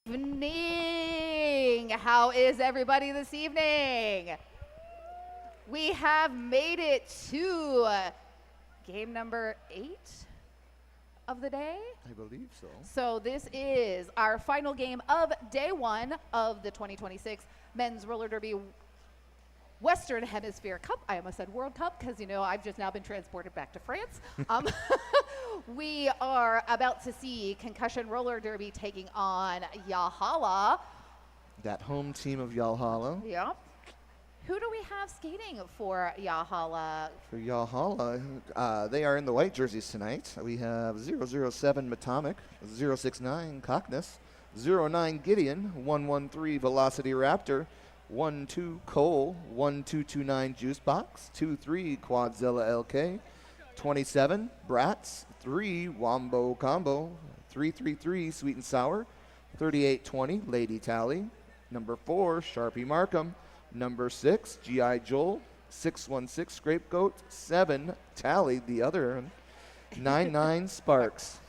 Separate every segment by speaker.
Speaker 1: Evening. How is everybody this evening? We have made it to game number 8 of the day.
Speaker 2: I believe so.
Speaker 1: So this is our final game of day 1 of the 2026 Men's Roller Derby Western Hemisphere Cup. I almost said World Cup because, you know, I've just now been transported back to France. We are about to see Concussion Roller Derby taking on Yallhalla.
Speaker 2: That home team of Yallhalla.
Speaker 1: Yep. Who do we have skating for Yallhalla?
Speaker 2: For Yallhalla, they are in the white jerseys tonight. We have 007 Matomic, 069 Cockness, 09 Gideon, 113 Velocity Raptor, 12 Cole, 1229 Juicebox, 23 Quadzilla LK, 27 Brats, 3 Wombo Combo, 333 Sweet and Sour, 3820 Lady Tally, number 4 Sharpie Markham, number 6 GI Joel, 616 Scapegoat, 7 Tally the other, 99 Sparks.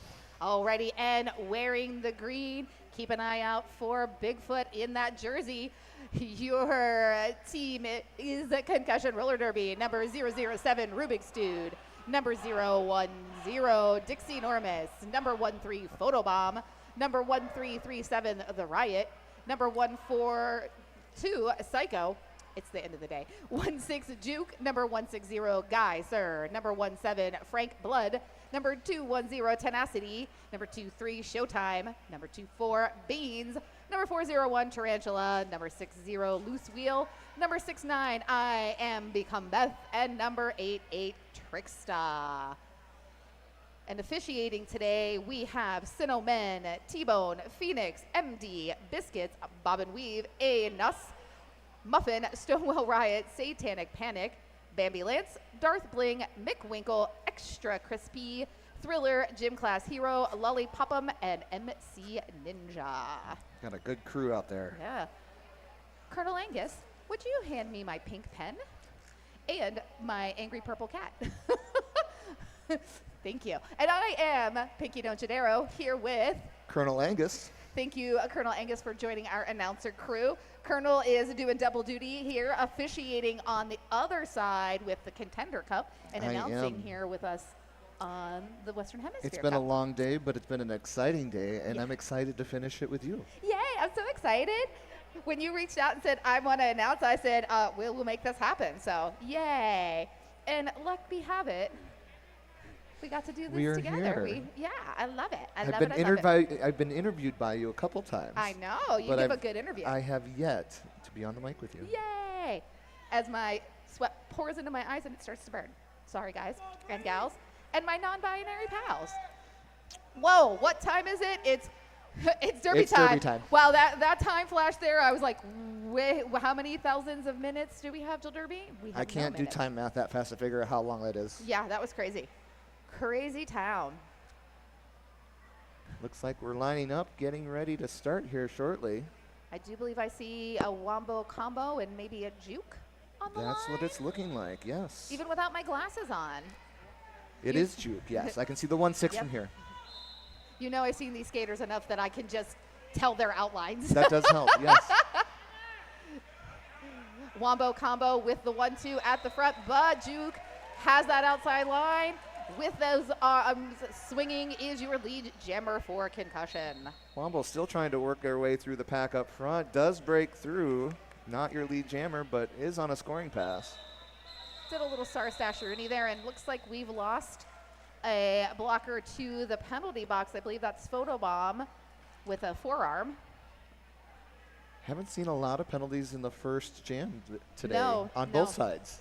Speaker 1: Alrighty, and wearing the green, keep an eye out for Bigfoot in that jersey. Your team is the Concussion Roller Derby, number 007 Rubik's Dude, number 010 Dixie Normus, number 13 Photobomb, number 1337 The Riot, number 142 Psycho. It's the end of the day. 16 Juke, number 160 Guy Sir, number 17 Frank Blood, number 210 Tenacity, number 23 Showtime, number 24 Beans, number 401 Tarantula, number 60 Loose Wheel, number 69 I Am Become Beth, and number 88 Tricksta. And officiating today, we have Sinomen, T-Bone, Phoenix, MD, Biscuits, Bob and Weave, A Nuss, Muffin, Stonewall Riot, Satanic Panic, Bambi Lance, Darth Bling, Mick Winkle, Extra Crispy, Thriller, Gym Class Hero, Lolly Popham, and MC Ninja.
Speaker 2: Got a good crew out there.
Speaker 1: Yeah. Colonel Angus, would you hand me my pink pen and my angry purple cat? Thank you. And I am Pinky Donchadero here with
Speaker 2: Colonel Angus.
Speaker 1: Thank you, Colonel Angus, for joining our announcer crew. Colonel is doing double duty here, officiating on the other side with the Contender Cup and announcing here with us on the Western Hemisphere
Speaker 2: It's been
Speaker 1: Cup.
Speaker 2: a long day, but it's been an exciting day, and I'm excited to finish it with you.
Speaker 1: Yay, I'm so excited. When you reached out and said, I want to announce, I said, we'll make this happen. So, yay. And luck be have it, we got to do this together.
Speaker 2: Here.
Speaker 1: I love it.
Speaker 2: I've been interviewed by you a couple times.
Speaker 1: I know. You give a good interview.
Speaker 2: I have yet to be on the mic with you.
Speaker 1: Yay. As my sweat pours into my eyes and it starts to burn. Sorry, guys and gals. And my non-binary pals. Whoa, what time is it? It's derby time.
Speaker 2: Derby time.
Speaker 1: Wow, that time flash there, I was like, wait, how many thousands of minutes do we have till derby?
Speaker 2: I can't do time math that fast to figure out how long that is.
Speaker 1: Yeah, that was crazy. Crazy town.
Speaker 2: Looks like we're lining up, getting ready to start here shortly.
Speaker 1: I do believe I see a Wombo combo and maybe a juke on the
Speaker 2: That's
Speaker 1: line.
Speaker 2: what it's looking like, yes.
Speaker 1: Even without my glasses on.
Speaker 2: It is juke, yes. I can see the 1-6
Speaker 1: Yep.
Speaker 2: from here.
Speaker 1: You know, I've seen these skaters enough that I can just tell their outlines.
Speaker 2: That does help, yes.
Speaker 1: Wombo combo with the 1-2 at the front, but Juke has that outside line. With those arms swinging is your lead jammer for Concussion.
Speaker 2: Wombo still trying to work their way through the pack up front. Does break through. Not your lead jammer, but is on a scoring pass.
Speaker 1: Did a little star stash Rooney there, and looks like we've lost a blocker to the penalty box. I believe that's Photobomb with a forearm.
Speaker 2: Haven't seen a lot of penalties in the first jam today on
Speaker 1: No.
Speaker 2: both sides.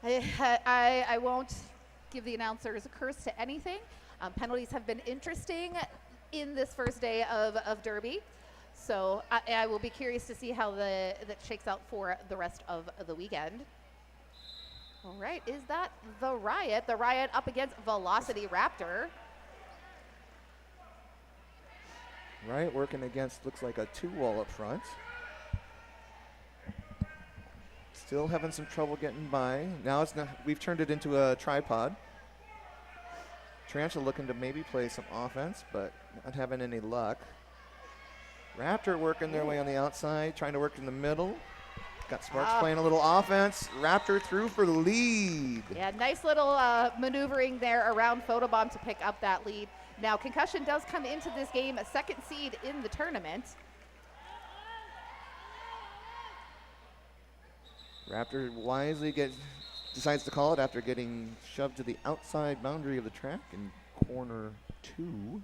Speaker 1: I won't give the announcers a curse to anything. Penalties have been interesting in this first day of Derby. So I will be curious to see how that shakes out for the rest of the weekend. All right, is that the Riot? The Riot up against Velocity Raptor.
Speaker 2: Riot working against, looks like a 2-wall up front. Still having some trouble getting by. Now we've turned it into a tripod. Tarantula looking to maybe play some offense, but not having any luck. Raptor working their way on the outside, trying to work in the middle. Got Sparks playing a little offense. Raptor through for the lead.
Speaker 1: Yeah, nice little maneuvering there around Photobomb to pick up that lead. Now, Concussion does come into this game a second seed in the tournament.
Speaker 2: Raptor wisely decides to call it after getting shoved to the outside boundary of the track in corner 2.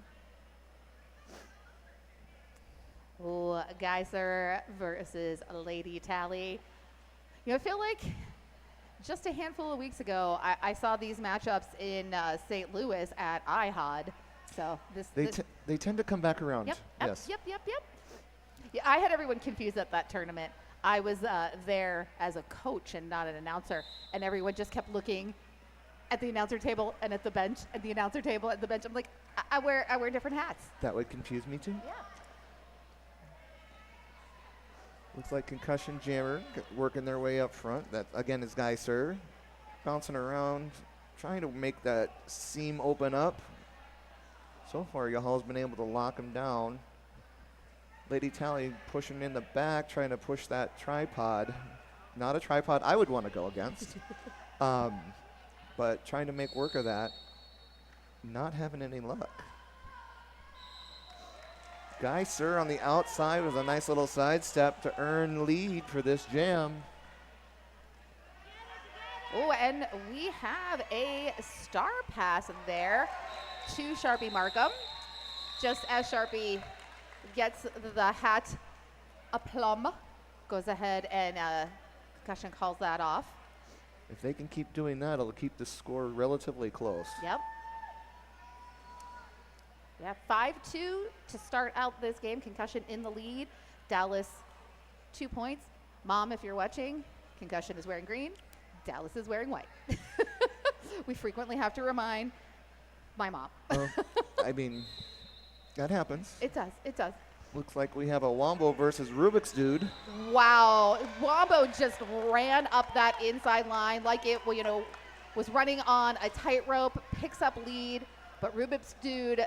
Speaker 1: Oh, Geyser versus Lady Tally. You know, I feel like just a handful of weeks ago, I saw these matchups in St. Louis at IHOD. So
Speaker 2: they tend to come back around.
Speaker 1: Yep,
Speaker 2: yes.
Speaker 1: yep. Yeah, I had everyone confused at that tournament. I was there as a coach and not an announcer, and everyone just kept looking at the announcer table and at the bench, and the announcer table at the bench. I'm like, I wear different hats.
Speaker 2: That would confuse me too.
Speaker 1: Yeah.
Speaker 2: Looks like Concussion Jammer working their way up front. That again is Geyser bouncing around, trying to make that seam open up. So far, Yallhalla's been able to lock him down. Lady Tally pushing in the back, trying to push that tripod. Not a tripod I would want to go against. But trying to make work of that. Not having any luck. Geyser on the outside with a nice little sidestep to earn lead for this jam.
Speaker 1: Oh, and we have a star pass there to Sharpie Markham. Just as Sharpie gets the hat aplomb, goes ahead and Concussion calls that off.
Speaker 2: If they can keep doing that, it'll keep the score relatively close.
Speaker 1: Yep. Yeah, 5-2 to start out this game. Concussion in the lead. Dallas, 2 points. Mom, if you're watching, Concussion is wearing green. Dallas is wearing white. We frequently have to remind my mom.
Speaker 2: I mean, that happens.
Speaker 1: It does. It does.
Speaker 2: Looks like we have a Wombo versus Rubik's Dude.
Speaker 1: Wow. Wombo just ran up that inside line like it, was running on a tightrope, picks up lead, but Rubik's Dude,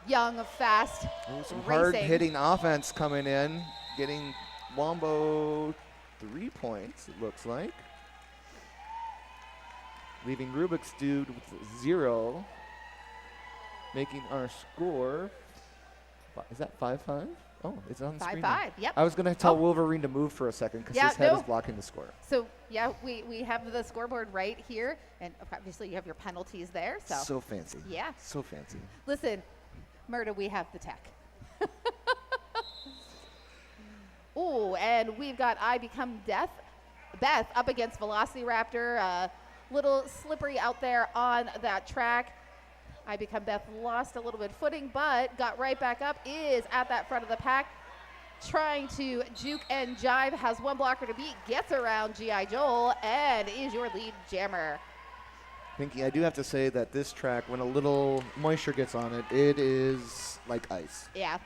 Speaker 1: young, fast,
Speaker 2: some
Speaker 1: racing.
Speaker 2: hard-hitting offense coming in, getting Wombo 3 points, it looks like. Leaving Rubik's Dude with 0, making our score. Is that 5-5? Oh, it's on the screen.
Speaker 1: 5-5, yep.
Speaker 2: I was going to tell Wolverine to move for a second because his head is blocking the score.
Speaker 1: So, yeah, we have the scoreboard right here, and obviously you have your penalties there.
Speaker 2: So fancy.
Speaker 1: Yeah.
Speaker 2: So fancy.
Speaker 1: Listen, Murda, we have the tech. Ooh, and we've got I Become Beth up against Velociraptor. Little slippery out there on that track. I Become Beth lost a little bit footing, but got right back up, is at that front of the pack, trying to juke and jive, has one blocker to beat, gets around G.I. Joel, and is your lead jammer.
Speaker 2: Pinky, I do have to say that this track, when a little moisture gets on it, it is like ice.
Speaker 1: Yeah.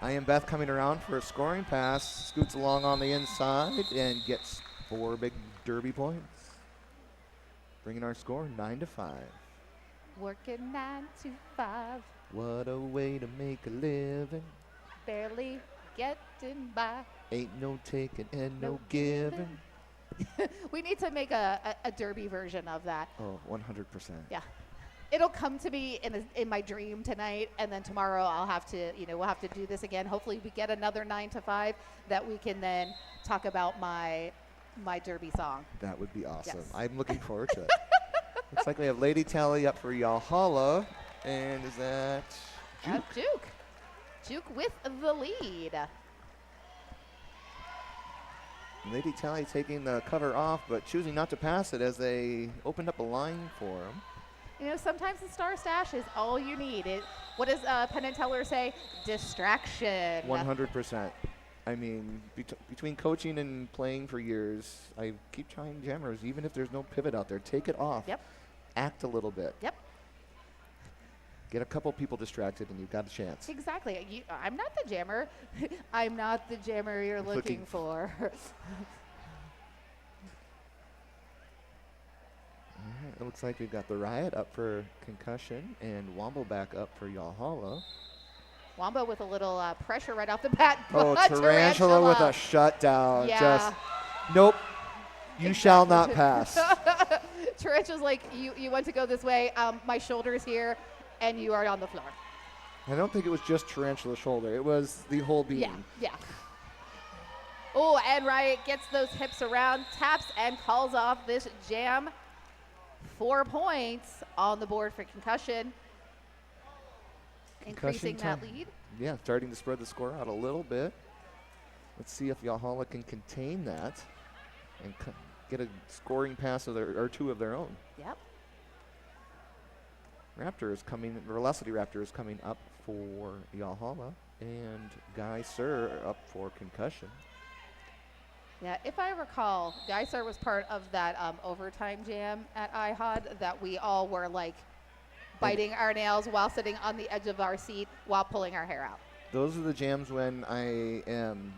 Speaker 2: I Am Beth coming around for a scoring pass, scoots along on the inside, and gets 4 big derby points. Bringing our score 9-5.
Speaker 1: Working 9 to 5.
Speaker 2: What a way to make a living.
Speaker 1: Barely getting by.
Speaker 2: Ain't no taking and no giving.
Speaker 1: We need to make a derby version of that.
Speaker 2: Oh, 100%.
Speaker 1: Yeah. It'll come to me in my dream tonight, and then tomorrow I'll have to, we'll have to do this again. Hopefully we get another 9 to 5 that we can then talk about my derby song.
Speaker 2: That would be awesome.
Speaker 1: Yes.
Speaker 2: I'm looking forward to it. Looks like we have Lady Tally up for Yallhalla. And is that Juke?
Speaker 1: Juke with the lead.
Speaker 2: Lady Tally taking the cover off, but choosing not to pass it as they opened up a line for him.
Speaker 1: Sometimes the star stash is all you need. What does Penn and Teller say? Distraction.
Speaker 2: 100%. I mean, between coaching and playing for years, I keep trying jammers, even if there's no pivot out there. Take it off.
Speaker 1: Yep.
Speaker 2: Act a little bit.
Speaker 1: Yep.
Speaker 2: Get a couple people distracted, and you've got a chance.
Speaker 1: Exactly. I'm not the jammer. I'm not the jammer you're looking for.
Speaker 2: It looks like we've got the Riot up for Concussion and Womble back up for Yallhalla.
Speaker 1: Wombo with a little pressure right off the bat.
Speaker 2: Oh,
Speaker 1: but
Speaker 2: Tarantula with a shutdown.
Speaker 1: Yeah.
Speaker 2: Just, nope. You shall not pass.
Speaker 1: Tarantula's like, you want to go this way. My shoulder's here, and you are on the floor.
Speaker 2: I don't think it was just Tarantula's shoulder. It was the whole beam.
Speaker 1: Yeah. Oh, and Riot gets those hips around, taps, and calls off this jam. 4 points on the board for Concussion. Increasing that lead.
Speaker 2: Yeah, starting to spread the score out a little bit. Let's see if Yallhalla can contain that and get a scoring pass or two of their own.
Speaker 1: Yep.
Speaker 2: Velocity Raptor is coming up for Yallhalla, and Guy Sir up for Concussion.
Speaker 1: Yeah, if I recall, Guy Sir was part of that overtime jam at IHOD that we all were like biting our nails while sitting on the edge of our seat while pulling our hair out.
Speaker 2: Those are the jams when I am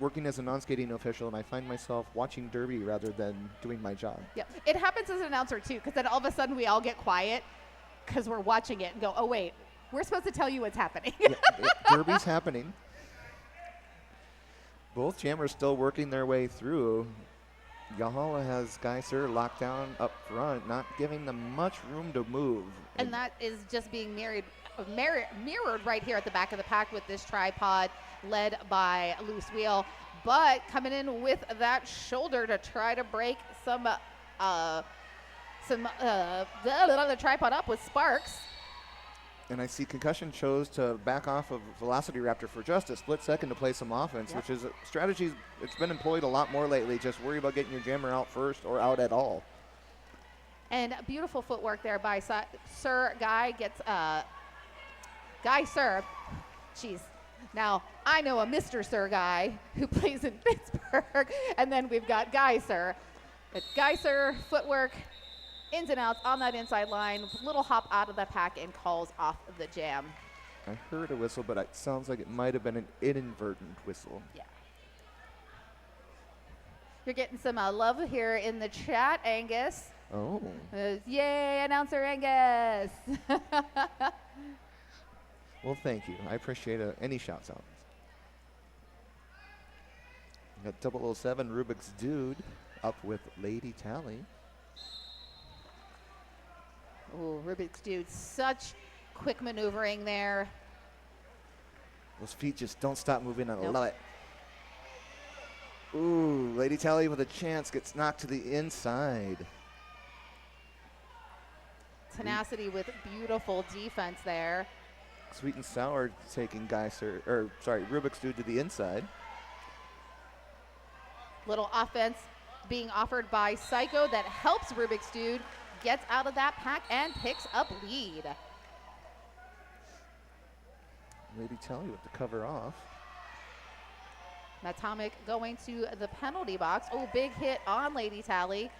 Speaker 2: working as a non-skating official and I find myself watching Derby rather than doing my job.
Speaker 1: Yeah, it happens as an announcer too, because then all of a sudden we all get quiet because we're watching it and go, oh wait, we're supposed to tell you what's happening.
Speaker 2: Derby's happening. Both jammers still working their way through. Yallhalla has Guy Sir locked down up front, not giving them much room to move.
Speaker 1: And that is just being mirrored right here at the back of the pack with this tripod led by Loose Wheel. But coming in with that shoulder to try to break the tripod up with Sparks.
Speaker 2: And I see Concussion chose to back off of Velocity Raptor for just a split second to play some offense, which is a strategy it's been employed a lot more lately. Just worry about getting your jammer out first or out at all.
Speaker 1: And beautiful footwork there by Sir Guy gets Guy Sir. Jeez. Now, I know a Mr. Sir Guy who plays in Pittsburgh, and then we've got Guy Sir. But Guy Sir footwork, ins and outs on that inside line, little hop out of the pack and calls off the jam.
Speaker 2: I heard a whistle, but it sounds like it might have been an inadvertent whistle.
Speaker 1: Yeah. You're getting some love here in the chat, Angus.
Speaker 2: Oh.
Speaker 1: Yay, announcer Angus.
Speaker 2: Well, thank you. I appreciate any shouts out. We got 007 Rubik's Dude up with Lady Tally.
Speaker 1: Oh, Rubik's Dude, such quick maneuvering there.
Speaker 2: Those feet just don't stop moving. I
Speaker 1: Nope.
Speaker 2: love it. Ooh, Lady Tally with a chance gets knocked to the inside.
Speaker 1: Tenacity with beautiful defense there.
Speaker 2: Sweet and Sour taking Rubik's Dude to the inside.
Speaker 1: Little offense being offered by Psycho that helps Rubik's Dude, gets out of that pack and picks up lead.
Speaker 2: Lady Tally with the cover off.
Speaker 1: Matomic going to the penalty box. Oh, big hit on Lady Tally.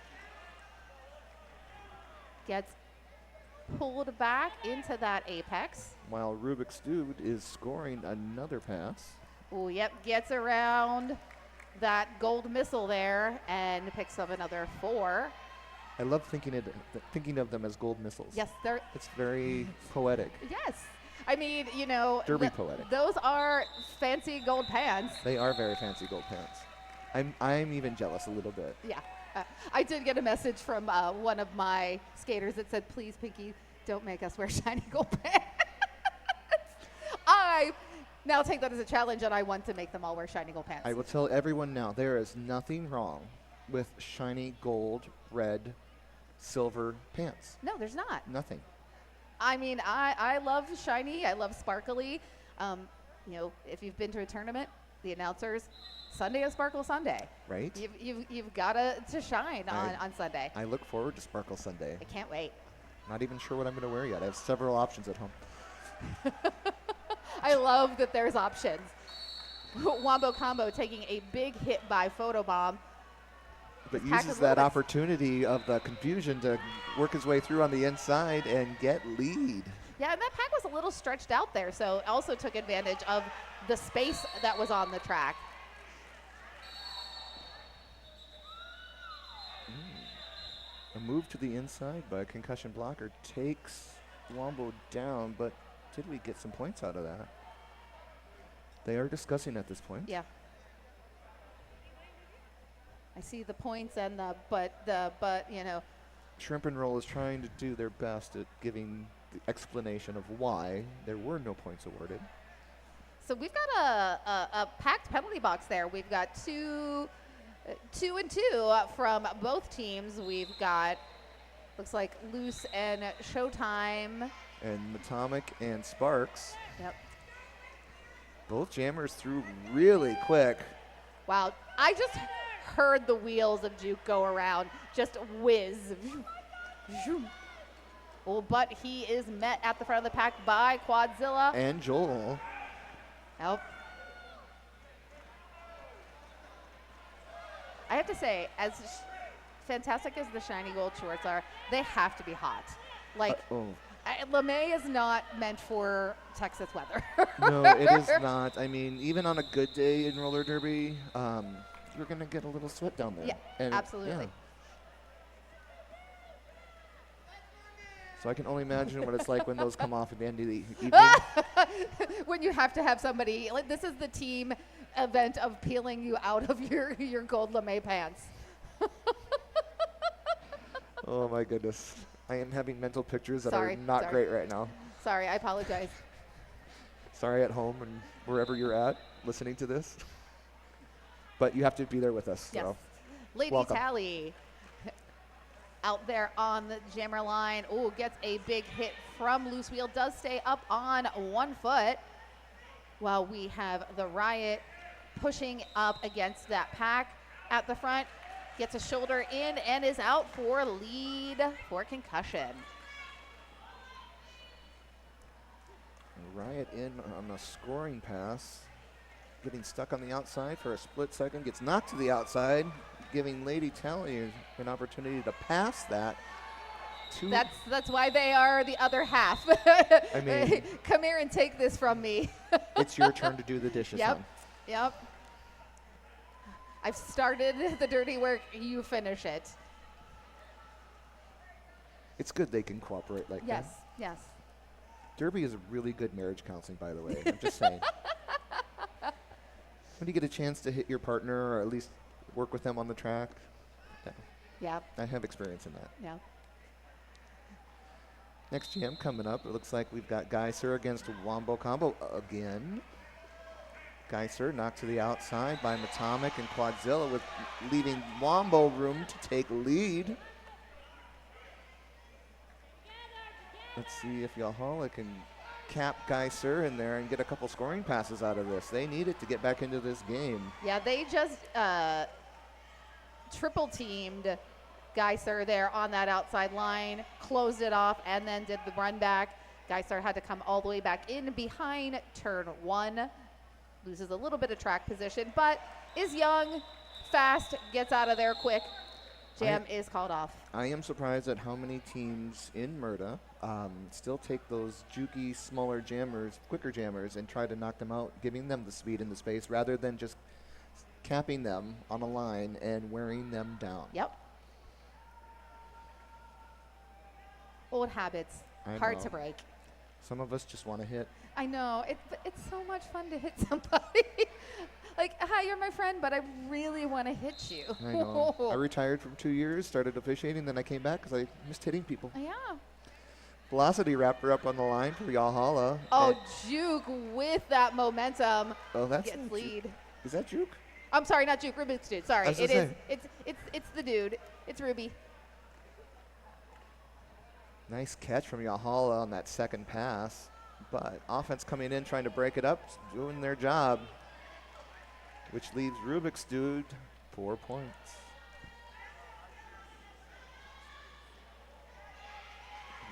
Speaker 1: Gets pulled back into that apex.
Speaker 2: While Rubik's Dude is scoring another pass.
Speaker 1: Oh, yep, gets around that gold missile there and picks up another 4.
Speaker 2: I love thinking of them as gold missiles.
Speaker 1: Yes, they're.
Speaker 2: It's very poetic.
Speaker 1: Yes. I mean, you know,
Speaker 2: Derby poetic.
Speaker 1: Those are fancy gold pants.
Speaker 2: They are very fancy gold pants. I'm even jealous a little bit.
Speaker 1: Yeah. I did get a message from one of my skaters that said, please, Pinky, don't make us wear shiny gold pants. I now take that as a challenge, and I want to make them all wear shiny gold pants.
Speaker 2: I will tell everyone now, there is nothing wrong with shiny gold, red, silver pants.
Speaker 1: No, there's not.
Speaker 2: Nothing.
Speaker 1: I mean, I love shiny. I love sparkly. You know, if you've been to a tournament, the announcers, Sunday is Sparkle Sunday.
Speaker 2: Right?
Speaker 1: You've got to shine on Sunday.
Speaker 2: I look forward to Sparkle Sunday.
Speaker 1: I can't wait.
Speaker 2: Not even sure what I'm going to wear yet. I have several options at home.
Speaker 1: I love that there's options. Wombo Combo taking a big hit by Photobomb.
Speaker 2: But uses that opportunity of the confusion to work his way through on the inside and get lead.
Speaker 1: Yeah, and that pack was a little stretched out there, so also took advantage of the space that was on the track.
Speaker 2: A move to the inside by a concussion blocker takes Wombo down, but did we get some points out of that? They are discussing at this point.
Speaker 1: Yeah. I see the points and but, you know.
Speaker 2: Shrimp and Roll is trying to do their best at giving the explanation of why there were no points awarded.
Speaker 1: So we've got a packed penalty box there. We've got two and two from both teams. We've got, looks like Loose and Showtime.
Speaker 2: And Matomic and Sparks.
Speaker 1: Yep.
Speaker 2: Both jammers threw really quick.
Speaker 1: Wow, I just heard the wheels of Juke go around, just whiz. Oh, but he is met at the front of the pack by Quadzilla.
Speaker 2: And Joel.
Speaker 1: Nope. I have to say, as fantastic as the shiny gold shorts are, they have to be hot. Like, LeMay is not meant for Texas weather.
Speaker 2: No, it is not. I mean, even on a good day in roller derby, you're going to get a little sweat down there.
Speaker 1: Yeah,
Speaker 2: and
Speaker 1: absolutely.
Speaker 2: Yeah. So I can only imagine what it's like when those come off at the end of the evening.
Speaker 1: When you have to have somebody, like, this is the team event of peeling you out of your gold LeMay pants.
Speaker 2: Oh my goodness. I am having mental pictures that
Speaker 1: Sorry,
Speaker 2: are not
Speaker 1: sorry.
Speaker 2: great right now.
Speaker 1: Sorry, I apologize.
Speaker 2: Sorry at home and wherever you're at listening to this. But you have to be there with us.
Speaker 1: Yes.
Speaker 2: So.
Speaker 1: Lady
Speaker 2: Welcome.
Speaker 1: Tally out there on the jammer line. Oh, gets a big hit from Loose Wheel. Does stay up on 1 foot. While we have the Riot pushing up against that pack at the front. Gets a shoulder in and is out for lead for Concussion.
Speaker 2: Riot in on a scoring pass. Getting stuck on the outside for a split second. Gets knocked to the outside, giving Lady Tally an opportunity to pass that.
Speaker 1: That's why they are the other half.
Speaker 2: I mean,
Speaker 1: come here and take this from me.
Speaker 2: It's your turn to do the dishes.
Speaker 1: Yep.
Speaker 2: Hon.
Speaker 1: Yep. I've started the dirty work. You finish it.
Speaker 2: It's good they can cooperate like
Speaker 1: Yes.
Speaker 2: that.
Speaker 1: Yes.
Speaker 2: Derby is a really good marriage counseling, by the way. I'm just saying. When you get a chance to hit your partner or at least work with them on the track,
Speaker 1: Yeah.
Speaker 2: I have experience in that.
Speaker 1: Yeah.
Speaker 2: Next jam coming up, it looks like we've got Geyser against Wombo Combo again. Geyser knocked to the outside by Matomic and Quadzilla, with leaving Wombo room to take lead. Let's see if Yallhalla can cap Geyser in there and get a couple scoring passes out of this. They need it to get back into this game.
Speaker 1: Yeah, they just triple teamed Geyser there on that outside line, closed it off, and then did the run back. Geyser had to come all the way back in behind turn 1. Loses a little bit of track position, but is young, fast, gets out of there quick. Jam is called off.
Speaker 2: I am surprised at how many teams in MRDA still take those jukey, smaller jammers, quicker jammers, and try to knock them out, giving them the speed and the space, rather than just capping them on a line and wearing them down.
Speaker 1: Yep. Old habits, hard to break.
Speaker 2: Some of us just want to hit.
Speaker 1: I know. It's so much fun to hit somebody. Like, hi, you're my friend, but I really want to hit you.
Speaker 2: I know. I retired from 2 years, started officiating, then I came back because I missed hitting people.
Speaker 1: Yeah.
Speaker 2: Velocity Raptor up on the line for Yallhalla.
Speaker 1: Oh, Juke with that momentum.
Speaker 2: Oh, that's
Speaker 1: gets lead.
Speaker 2: Is that Juke?
Speaker 1: I'm sorry, not Juke. Rubik's dude. Sorry,
Speaker 2: it
Speaker 1: is. It's the dude. It's Ruby.
Speaker 2: Nice catch from Yallhalla on that second pass, but offense coming in trying to break it up, doing their job, which leaves Rubik's dude 4 points.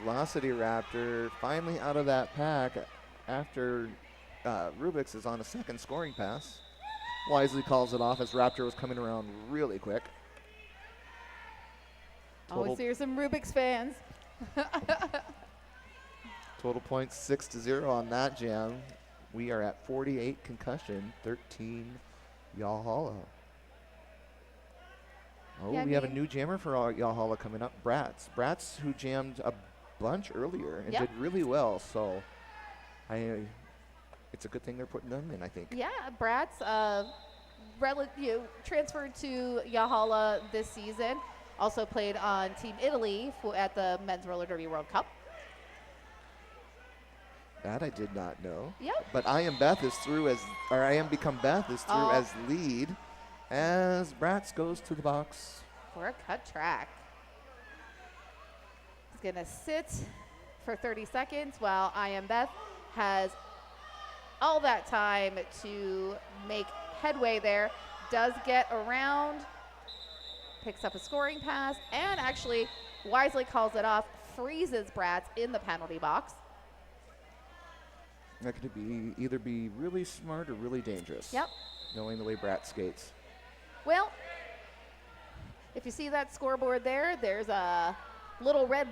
Speaker 2: Velocity Raptor finally out of that pack after Rubik's is on a second scoring pass. Wisely calls it off as Raptor was coming around really quick.
Speaker 1: Always hear some Rubik's fans.
Speaker 2: Total points 6-0 on that jam. We are at 48 Concussion, 13 Yallhalla. Oh,
Speaker 1: Yeah,
Speaker 2: we have a new jammer for Yallhalla coming up, Bratz. Bratz, who jammed a bunch earlier and did really well. So I it's a good thing they're putting them in, I think.
Speaker 1: Yeah, Bratz transferred to Yallhalla this season. Also played on Team Italy at the Men's Roller Derby World Cup.
Speaker 2: That I did not know.
Speaker 1: Yep.
Speaker 2: But I Am Become Beth is through as lead as Bratz goes to the box.
Speaker 1: For a cut track. He's going to sit for 30 seconds while I Am Beth has all that time to make headway there. Does get around, picks up a scoring pass, and actually wisely calls it off, freezes Bratz in the penalty box.
Speaker 2: That could either be really smart or really dangerous.
Speaker 1: Yep.
Speaker 2: Knowing the way Bratz skates.
Speaker 1: Well, if you see that scoreboard there, there's a little red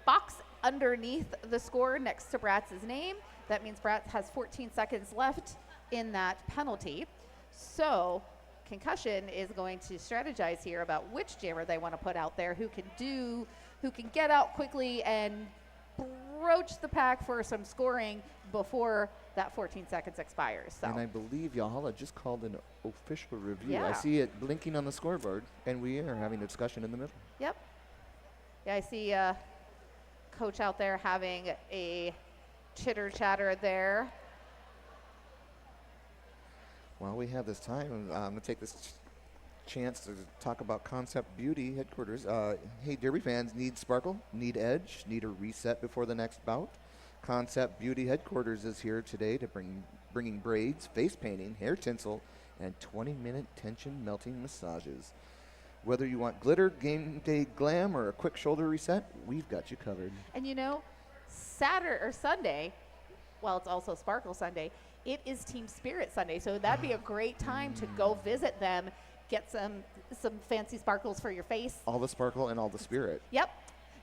Speaker 1: box underneath the score next to Bratz's name. That means Bratz has 14 seconds left in that penalty. So Concussion is going to strategize here about which jammer they want to put out there, who can get out quickly and broach the pack for some scoring before that 14 seconds expires. So.
Speaker 2: And I believe Yallhalla just called an official review.
Speaker 1: Yeah.
Speaker 2: I see it blinking on the scoreboard, and we are having a discussion in the middle.
Speaker 1: Yep. Yeah, I see coach out there having a chitter chatter there.
Speaker 2: While we have this time, I'm going to take this chance to talk about Concept Beauty headquarters. Hey, Derby fans, need sparkle, need edge, need a reset before the next bout? Concept Beauty headquarters is here today to bringing braids, face painting, hair tinsel, and 20-minute tension melting massages. Whether you want glitter, game day glam, or a quick shoulder reset, we've got you covered.
Speaker 1: And you know, Saturday or Sunday, well, it's also Sparkle Sunday, it is Team Spirit Sunday, so that'd be a great time to go visit them, get some fancy sparkles for your face.
Speaker 2: All the sparkle and all the spirit.
Speaker 1: Yep.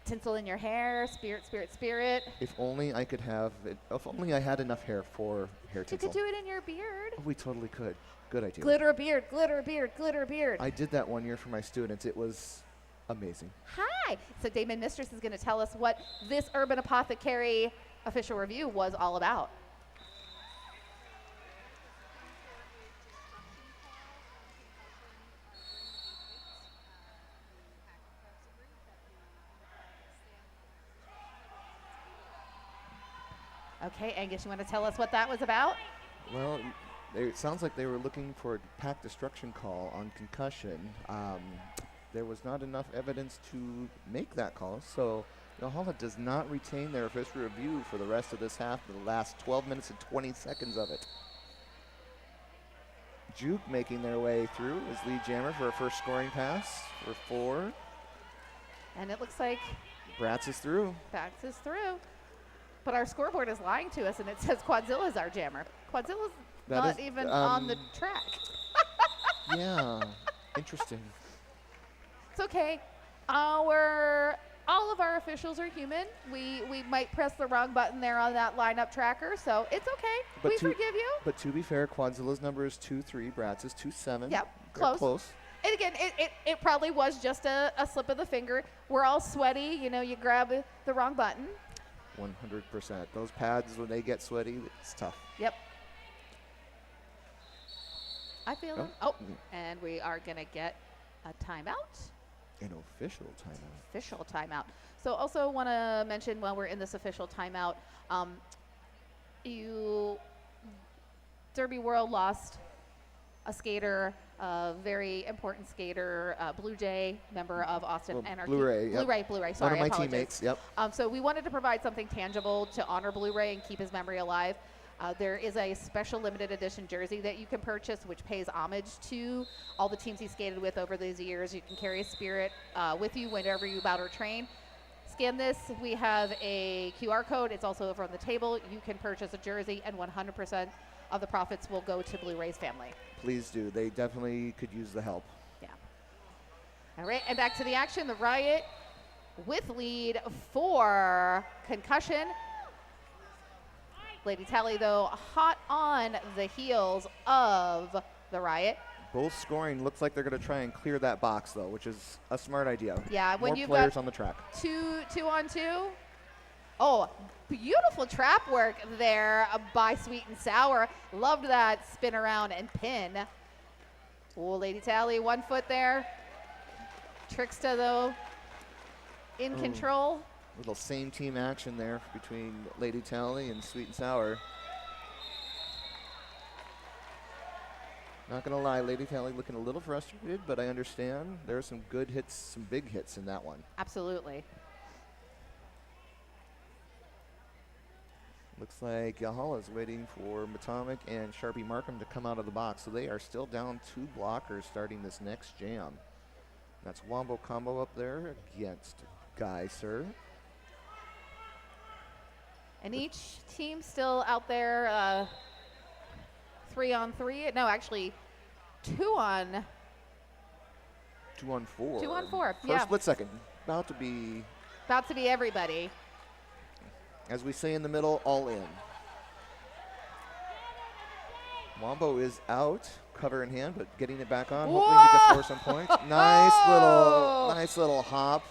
Speaker 1: Tinsel in your hair, spirit, spirit, spirit.
Speaker 2: If only I could have it, if only I had enough hair for hair tinsel.
Speaker 1: You could do it in your beard.
Speaker 2: Oh, we totally could. Good idea.
Speaker 1: Glitter beard, glitter beard, glitter beard.
Speaker 2: I did that one year for my students. It was amazing.
Speaker 1: Hi. So Damon Mistress is going to tell us what this Urban Apothecary official review was all about. Okay, Angus, you want to tell us what that was about?
Speaker 2: Well, it sounds like they were looking for a pack destruction call on Concussion. There was not enough evidence to make that call, so Yallhalla does not retain their official review for the rest of this half, the last 12 minutes and 20 seconds of it. Juke making their way through as lead jammer for a first scoring pass for 4.
Speaker 1: And it looks like
Speaker 2: Bratz is through.
Speaker 1: Bratz is through. But our scoreboard is lying to us, and it says Quadzilla's our jammer. Quadzilla's not even on the track.
Speaker 2: Yeah, interesting.
Speaker 1: It's okay. All of our officials are human. We might press the wrong button there on that lineup tracker, so it's okay.
Speaker 2: But
Speaker 1: we forgive you.
Speaker 2: But to be fair, Quadzilla's number is 2-3, Bratz is 2-7.
Speaker 1: Yep,
Speaker 2: They're
Speaker 1: close.
Speaker 2: close.
Speaker 1: And again, it probably was just a slip of the finger. We're all sweaty. You know, you grab the wrong button.
Speaker 2: 100%. Those pads, when they get sweaty, it's tough.
Speaker 1: Yep. I feel them. Oh, and we are going to get a timeout.
Speaker 2: An official timeout.
Speaker 1: Official timeout. So also want to mention while we're in this official timeout, Derby World lost a skater, a very important skater, Blue Jay, member of Austin Anarchy.
Speaker 2: Blu-ray, yep.
Speaker 1: Blu-ray, sorry,
Speaker 2: One of my
Speaker 1: I apologize.
Speaker 2: teammates, yep.
Speaker 1: So we wanted to provide something tangible to honor Blu-ray and keep his memory alive. There is a special limited edition jersey that you can purchase, which pays homage to all the teams he skated with over these years. You can carry a spirit with you whenever you bout or train. Scan this. We have a QR code. It's also over on the table. You can purchase a jersey, and 100% of the profits will go to Blu-ray's family.
Speaker 2: Please do. They definitely could use the help.
Speaker 1: Yeah. All right, and back to the action. The Riot with lead for Concussion. Lady Tally, though, hot on the heels of the Riot.
Speaker 2: Both scoring. Looks like they're going to try and clear that box, though, which is a smart idea.
Speaker 1: Yeah, when
Speaker 2: More
Speaker 1: you've
Speaker 2: players
Speaker 1: got
Speaker 2: on the track.
Speaker 1: two on two, Oh, beautiful trap work there by Sweet and Sour. Loved that spin around and pin. Oh, Lady Tally, 1 foot there. Tricksta, though, in control.
Speaker 2: Little same team action there between Lady Tally and Sweet and Sour. Not going to lie, Lady Tally looking a little frustrated, but I understand. There are some good hits, some big hits in that one.
Speaker 1: Absolutely.
Speaker 2: Looks like Yallhalla is waiting for Matomic and Sharpie Markham to come out of the box. So they are still down 2 blockers starting this next jam. That's Wombo Combo up there against Geyser.
Speaker 1: And each team still out there 3-on-3. No, actually 2-on.
Speaker 2: 2-on-4.
Speaker 1: 2-on-4,
Speaker 2: First
Speaker 1: yeah.
Speaker 2: split second. About to be
Speaker 1: everybody.
Speaker 2: as we say in the middle, all in. Wombo is out, cover in hand, but getting it back on, hoping to score some points. Nice little hop.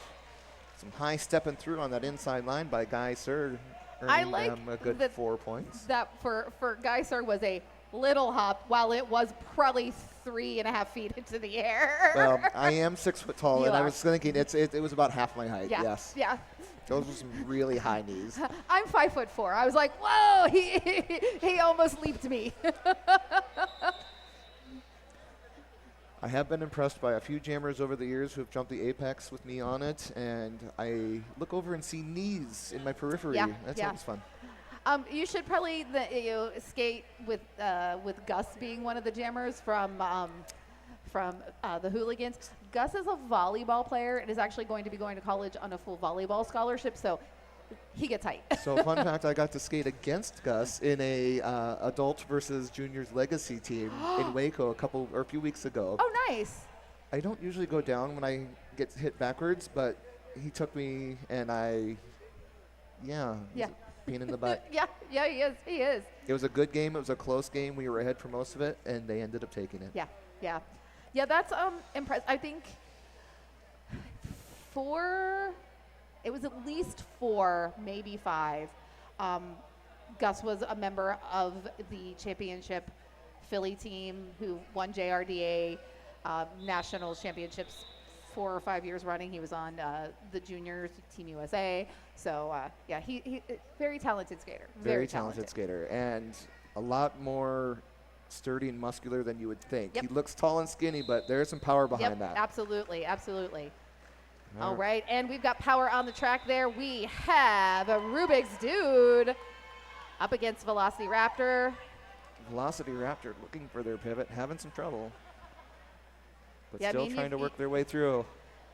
Speaker 2: Some high stepping through on that inside line by Geyser, earning them a good 4 points.
Speaker 1: That for Geyser was a little hop, while it was probably 3.5 feet into the air.
Speaker 2: Well, I am 6 foot tall,
Speaker 1: You
Speaker 2: and I
Speaker 1: are.
Speaker 2: was thinking it was about half my height.
Speaker 1: Yeah,
Speaker 2: Yes.
Speaker 1: yeah.
Speaker 2: Those were some really high knees.
Speaker 1: I'm 5'4". I was like, whoa, he almost leaped me.
Speaker 2: I have been impressed by a few jammers over the years who have jumped the apex with me on it, and I look over and see knees in my periphery.
Speaker 1: Yeah,
Speaker 2: That's
Speaker 1: yeah.
Speaker 2: always fun.
Speaker 1: You should probably skate with Gus being one of the jammers from the Hooligans. Gus is a volleyball player and is actually going to be going to college on a full volleyball scholarship, so he gets height.
Speaker 2: So fun fact, I got to skate against Gus in a adult versus juniors legacy team in Waco a few weeks ago.
Speaker 1: Oh, nice.
Speaker 2: I don't usually go down when I get hit backwards, but he took me and it was a pain in the butt.
Speaker 1: Yeah, he is.
Speaker 2: It was a good game. It was a close game. We were ahead for most of it, and they ended up taking it.
Speaker 1: Yeah, that's impressive. I think it was at least 4, maybe 5. Gus was a member of the championship Philly team who won JRDA national championships 4 or 5 years running. He was on the juniors Team USA. So he very talented skater.
Speaker 2: Very talented skater, and a lot more sturdy and muscular than you would think.
Speaker 1: Yep.
Speaker 2: He looks tall and skinny, but there's some power behind that.
Speaker 1: Absolutely. All right, and we've got power on the track there. We have a Rubik's Dude up against Velocity Raptor.
Speaker 2: Velocity Raptor looking for their pivot, having some trouble, but
Speaker 1: Yeah, I
Speaker 2: still
Speaker 1: mean,
Speaker 2: trying to work their way through.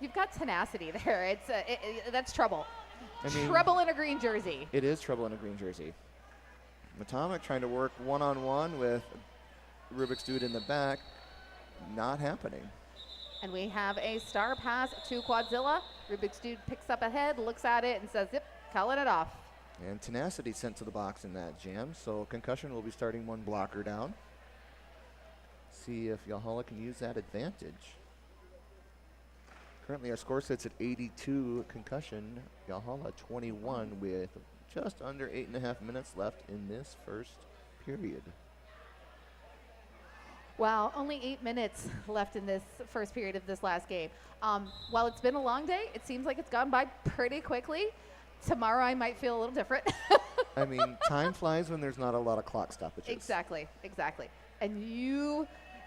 Speaker 1: You've got tenacity there. That's trouble.
Speaker 2: I mean,
Speaker 1: Trouble in a green jersey.
Speaker 2: it is trouble in a green jersey. Matomic trying to work one-on-one with Rubik's Dude in the back. Not happening.
Speaker 1: And we have a star pass to Quadzilla. Rubik's Dude picks up ahead, looks at it, and says, yep, calling it off.
Speaker 2: And Tenacity sent to the box in that jam, so Concussion will be starting one blocker down. See if Yallhalla can use that advantage. Currently our score sits at 82 Concussion, Yallhalla 21 with just under 8.5 minutes left in this first period.
Speaker 1: Wow, only 8 minutes left in this first period of this last game. While it's been a long day, it seems like it's gone by pretty quickly. Tomorrow I might feel a little different.
Speaker 2: I mean, time flies when there's not a lot of clock stoppages.
Speaker 1: Exactly. And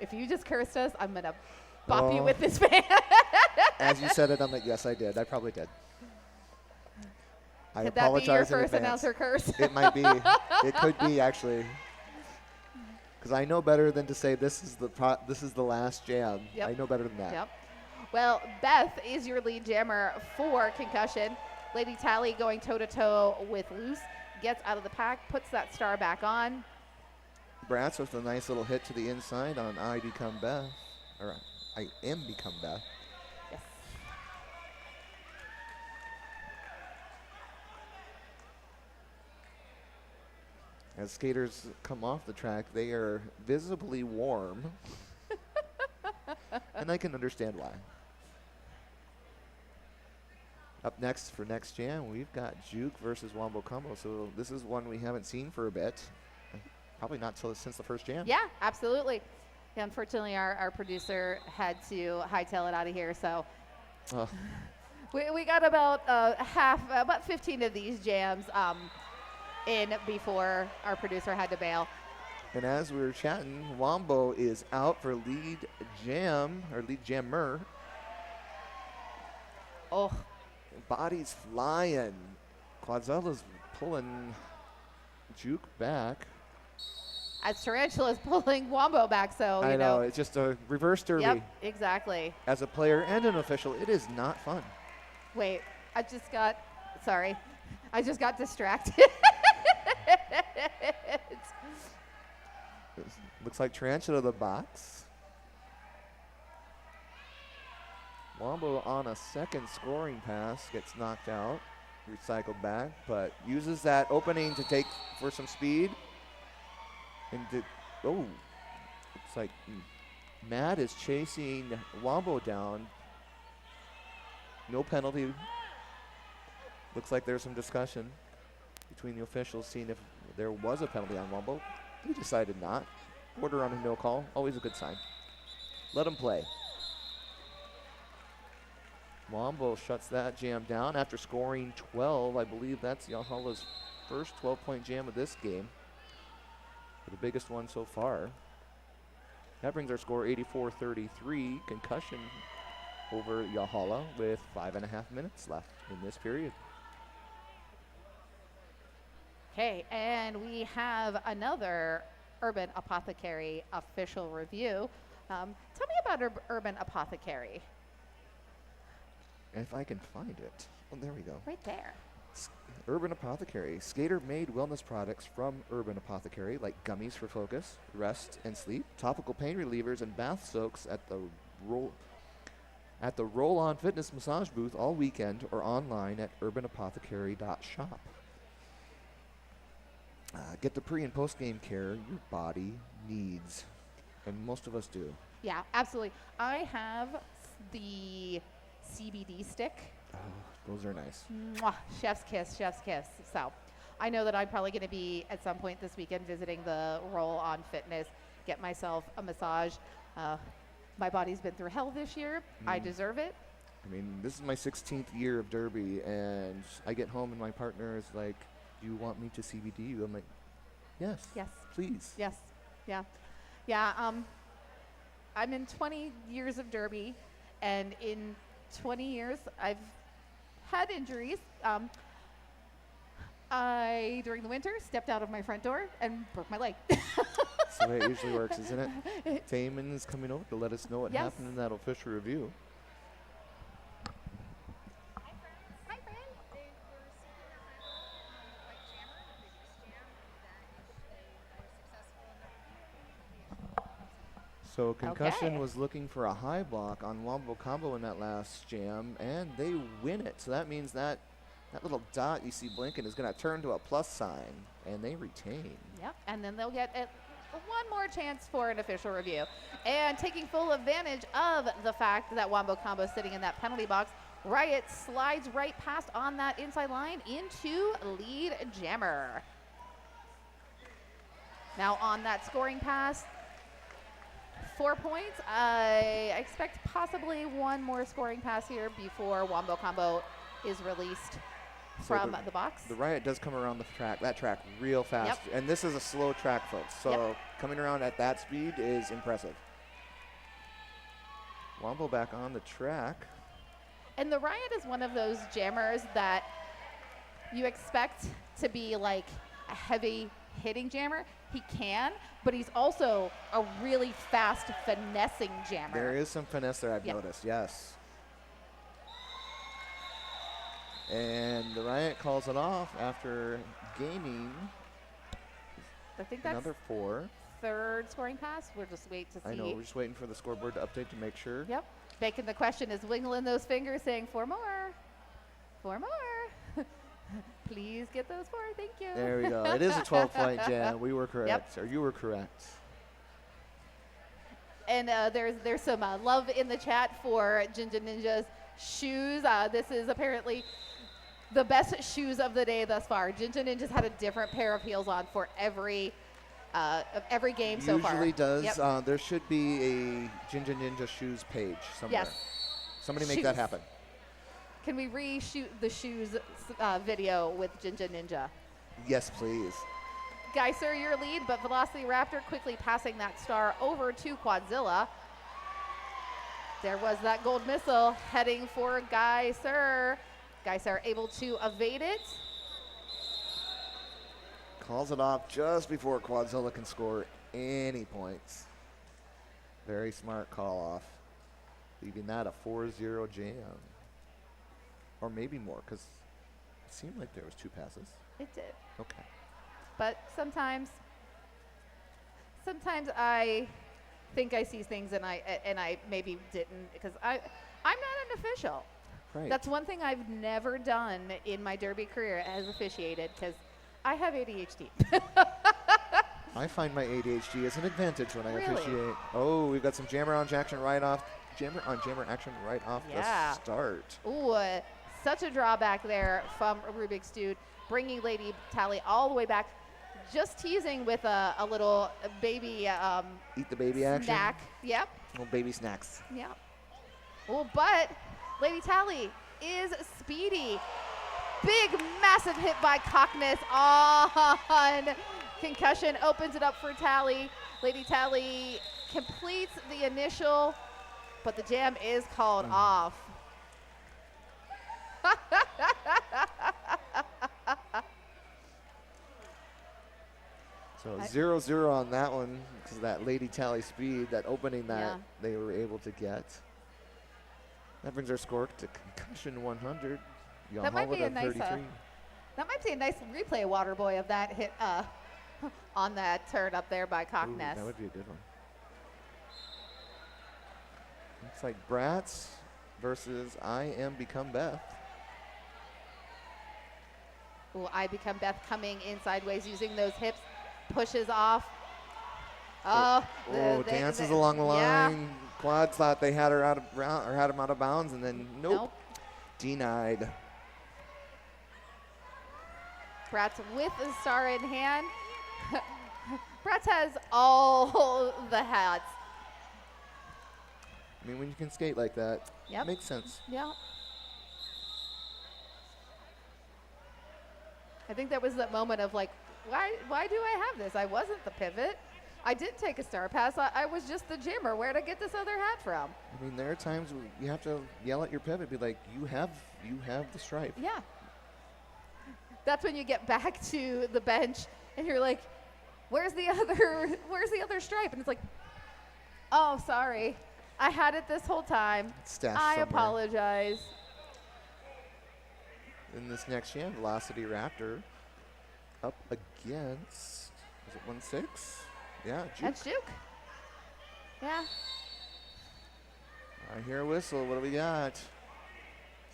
Speaker 1: if you just cursed us, I'm going to bop you with this fan.
Speaker 2: As you said it, I'm like, yes, I did. I probably did. I
Speaker 1: Could that be your
Speaker 2: apologize in
Speaker 1: first
Speaker 2: advance.
Speaker 1: announcer curse?
Speaker 2: It might be. It could be, actually. Because I know better than to say this is the last jam.
Speaker 1: Yep.
Speaker 2: I know better than that.
Speaker 1: Yep. Well, Beth is your lead jammer for Concussion. Lady Tally going toe-to-toe with Loose. Gets out of the pack, puts that star back on.
Speaker 2: Bratz with a nice little hit to the inside on I Become Beth. Or I Am Become Beth.
Speaker 1: Yes.
Speaker 2: As skaters come off the track, they are visibly warm. And I can understand why. Up next for next jam, we've got Juke versus Wombo Combo. So this is one we haven't seen for a bit. Probably not since the first jam.
Speaker 1: Yeah, absolutely. Yeah, unfortunately, our producer had to hightail it out of here, so we got about about 15 of these jams in before our producer had to bail.
Speaker 2: And as we were chatting, Wombo is out for lead jam, or lead jammer.
Speaker 1: Oh.
Speaker 2: Body's flying. Quadzella's pulling Juke back.
Speaker 1: As Tarantula's pulling Wombo back, so
Speaker 2: I know, it's just a reverse derby.
Speaker 1: Yep, exactly.
Speaker 2: As a player and an official, it is not fun.
Speaker 1: Wait, I just got distracted.
Speaker 2: Looks like Tarantula the box. Wombo on a second scoring pass gets knocked out, recycled back, but uses that opening to take for some speed. And looks like Matt is chasing Wombo down. No penalty. Looks like there's some discussion between the officials seeing if there was a penalty on Wombo. He decided not. Order on a no call, always a good sign. Let him play. Wombo shuts that jam down after scoring 12. I believe that's Yallhalla's first 12-point jam of this game. The biggest one so far. That brings our score 84-33. Concussion over Yallhalla with 5.5 minutes left in this period.
Speaker 1: Okay, and we have another Urban Apothecary official review. Tell me about Urban Apothecary.
Speaker 2: If I can find it. Oh, there we go.
Speaker 1: Right there.
Speaker 2: Urban Apothecary, skater-made wellness products from Urban Apothecary, like gummies for focus, rest, and sleep, topical pain relievers, and bath soaks at the Roll-On Fitness Massage booth all weekend or online at urbanapothecary.shop. Get the pre- and post-game care your body needs, and most of us do.
Speaker 1: Yeah, absolutely. I have the CBD stick.
Speaker 2: Oh, those are nice.
Speaker 1: Mwah, chef's kiss, chef's kiss. So I know that I'm probably going to be at some point this weekend visiting the Roll-On Fitness, get myself a massage. My body's been through hell this year. I deserve it.
Speaker 2: I mean, this is my 16th year of Derby, and I get home and my partner is like, do you want me to CBD you? I'm like, yes.
Speaker 1: Yes.
Speaker 2: Please.
Speaker 1: Yes. Yeah. Yeah. I'm in 20 years of Derby, and in 20 years, I've had injuries. I, during the winter, stepped out of my front door and broke my leg.
Speaker 2: That's the way it usually works, isn't it? Damon is coming over to let us know what happened in that official review.
Speaker 1: Hi, friend.
Speaker 2: So Concussion was looking for a high block on Wombo Combo in that last jam, and they win it. So that means that little dot you see blinking is going to turn to a plus sign, and they retain.
Speaker 1: Yep, and then they'll get one more chance for an official review. And taking full advantage of the fact that Wombo Combo is sitting in that penalty box, Riot slides right past on that inside line into lead jammer. Now on that scoring pass, 4 points. I expect possibly one more scoring pass here before Wombo Combo is released from the box.
Speaker 2: The Riot does come around that track real fast.
Speaker 1: Yep.
Speaker 2: And this is a slow track, folks. So coming around at that speed is impressive. Wombo back on the track.
Speaker 1: And the Riot is one of those jammers that you expect to be like a heavy hitting jammer. He can, but he's also a really fast finessing jammer.
Speaker 2: There is some finesse there, I've noticed, yes. And the Riot calls it off after gaining
Speaker 1: I think that's
Speaker 2: another 4.
Speaker 1: Third scoring pass. We'll just wait to see.
Speaker 2: I know, we're just waiting for the scoreboard to update to make sure.
Speaker 1: Yep. Making the question is wiggling those fingers saying 4 more. 4 more. Please get those 4. Thank you.
Speaker 2: There we go. It is a 12-point jam. We were correct, or you were correct.
Speaker 1: And there's some love in the chat for Jinja Ninja's shoes. This is apparently the best shoes of the day thus far. Jinja Ninja's had a different pair of heels on for every game so far.
Speaker 2: Usually does.
Speaker 1: Yep.
Speaker 2: There should be a Jinja Ninja shoes page somewhere.
Speaker 1: Yes.
Speaker 2: Somebody make that happen.
Speaker 1: Can we reshoot the shoes video with Jinja Ninja?
Speaker 2: Yes, please.
Speaker 1: Geyser, your lead, but Velocity Raptor quickly passing that star over to Quadzilla. There was that gold missile heading for Geyser. Geyser able to evade it.
Speaker 2: Calls it off just before Quadzilla can score any points. Very smart call off. Leaving that a 4-0 jam. Or maybe more, because it seemed like there was 2 passes.
Speaker 1: It did.
Speaker 2: Okay.
Speaker 1: But sometimes I think I see things and I maybe didn't, because I'm not an official.
Speaker 2: Right.
Speaker 1: That's one thing I've never done in my Derby career as officiated, because I have ADHD.
Speaker 2: I find my ADHD as an advantage when I
Speaker 1: Really?
Speaker 2: officiate. Oh, we've got some jammer on action right off. Jammer on jammer action right off
Speaker 1: Yeah.
Speaker 2: the start.
Speaker 1: Ooh, such a drawback there from Rubik's Dude, bringing Lady Tally all the way back, just teasing with a little baby
Speaker 2: Eat the baby action.
Speaker 1: snack. Yep.
Speaker 2: Little baby snacks.
Speaker 1: Yep. Oh, but Lady Tally is speedy. Big, massive hit by Cockness on Concussion. Opens it up for Tally. Lady Tally completes the initial, but the jam is called off.
Speaker 2: So 0-0 on that one because of that Lady Tally speed, that opening that they were able to get. That brings our score to Concussion 100.
Speaker 1: That might be a nice,
Speaker 2: 33.
Speaker 1: that might be a nice replay, Waterboy, of that hit on that turn up there by Cockness.
Speaker 2: That would be a good one. Looks like Bratz versus I Am Become Beth.
Speaker 1: Ooh, I Become Beth coming in sideways, using those hips, pushes off.
Speaker 2: Dances along the line. Quads thought they had her out of or had him out of bounds, and then nope. Denied.
Speaker 1: Bratz with the star in hand. Bratz has all the hats.
Speaker 2: I mean, when you can skate like that,
Speaker 1: Yep.
Speaker 2: makes sense.
Speaker 1: Yeah. I think that was that moment of like, why do I have this? I wasn't the pivot. I did take a star pass. I was just the jammer. Where'd I get this other hat from?
Speaker 2: I mean, there are times where you have to yell at your pivot, be like, you have the stripe.
Speaker 1: Yeah. That's when you get back to the bench and you're like, where's the other stripe? And it's like, oh, sorry. I had it this whole time.
Speaker 2: Stashed
Speaker 1: I
Speaker 2: somewhere.
Speaker 1: apologize.
Speaker 2: In this next jam, Velocity Raptor up against, is it 1-6? Yeah, Juke.
Speaker 1: That's Juke. Yeah.
Speaker 2: I hear a whistle. What do we got?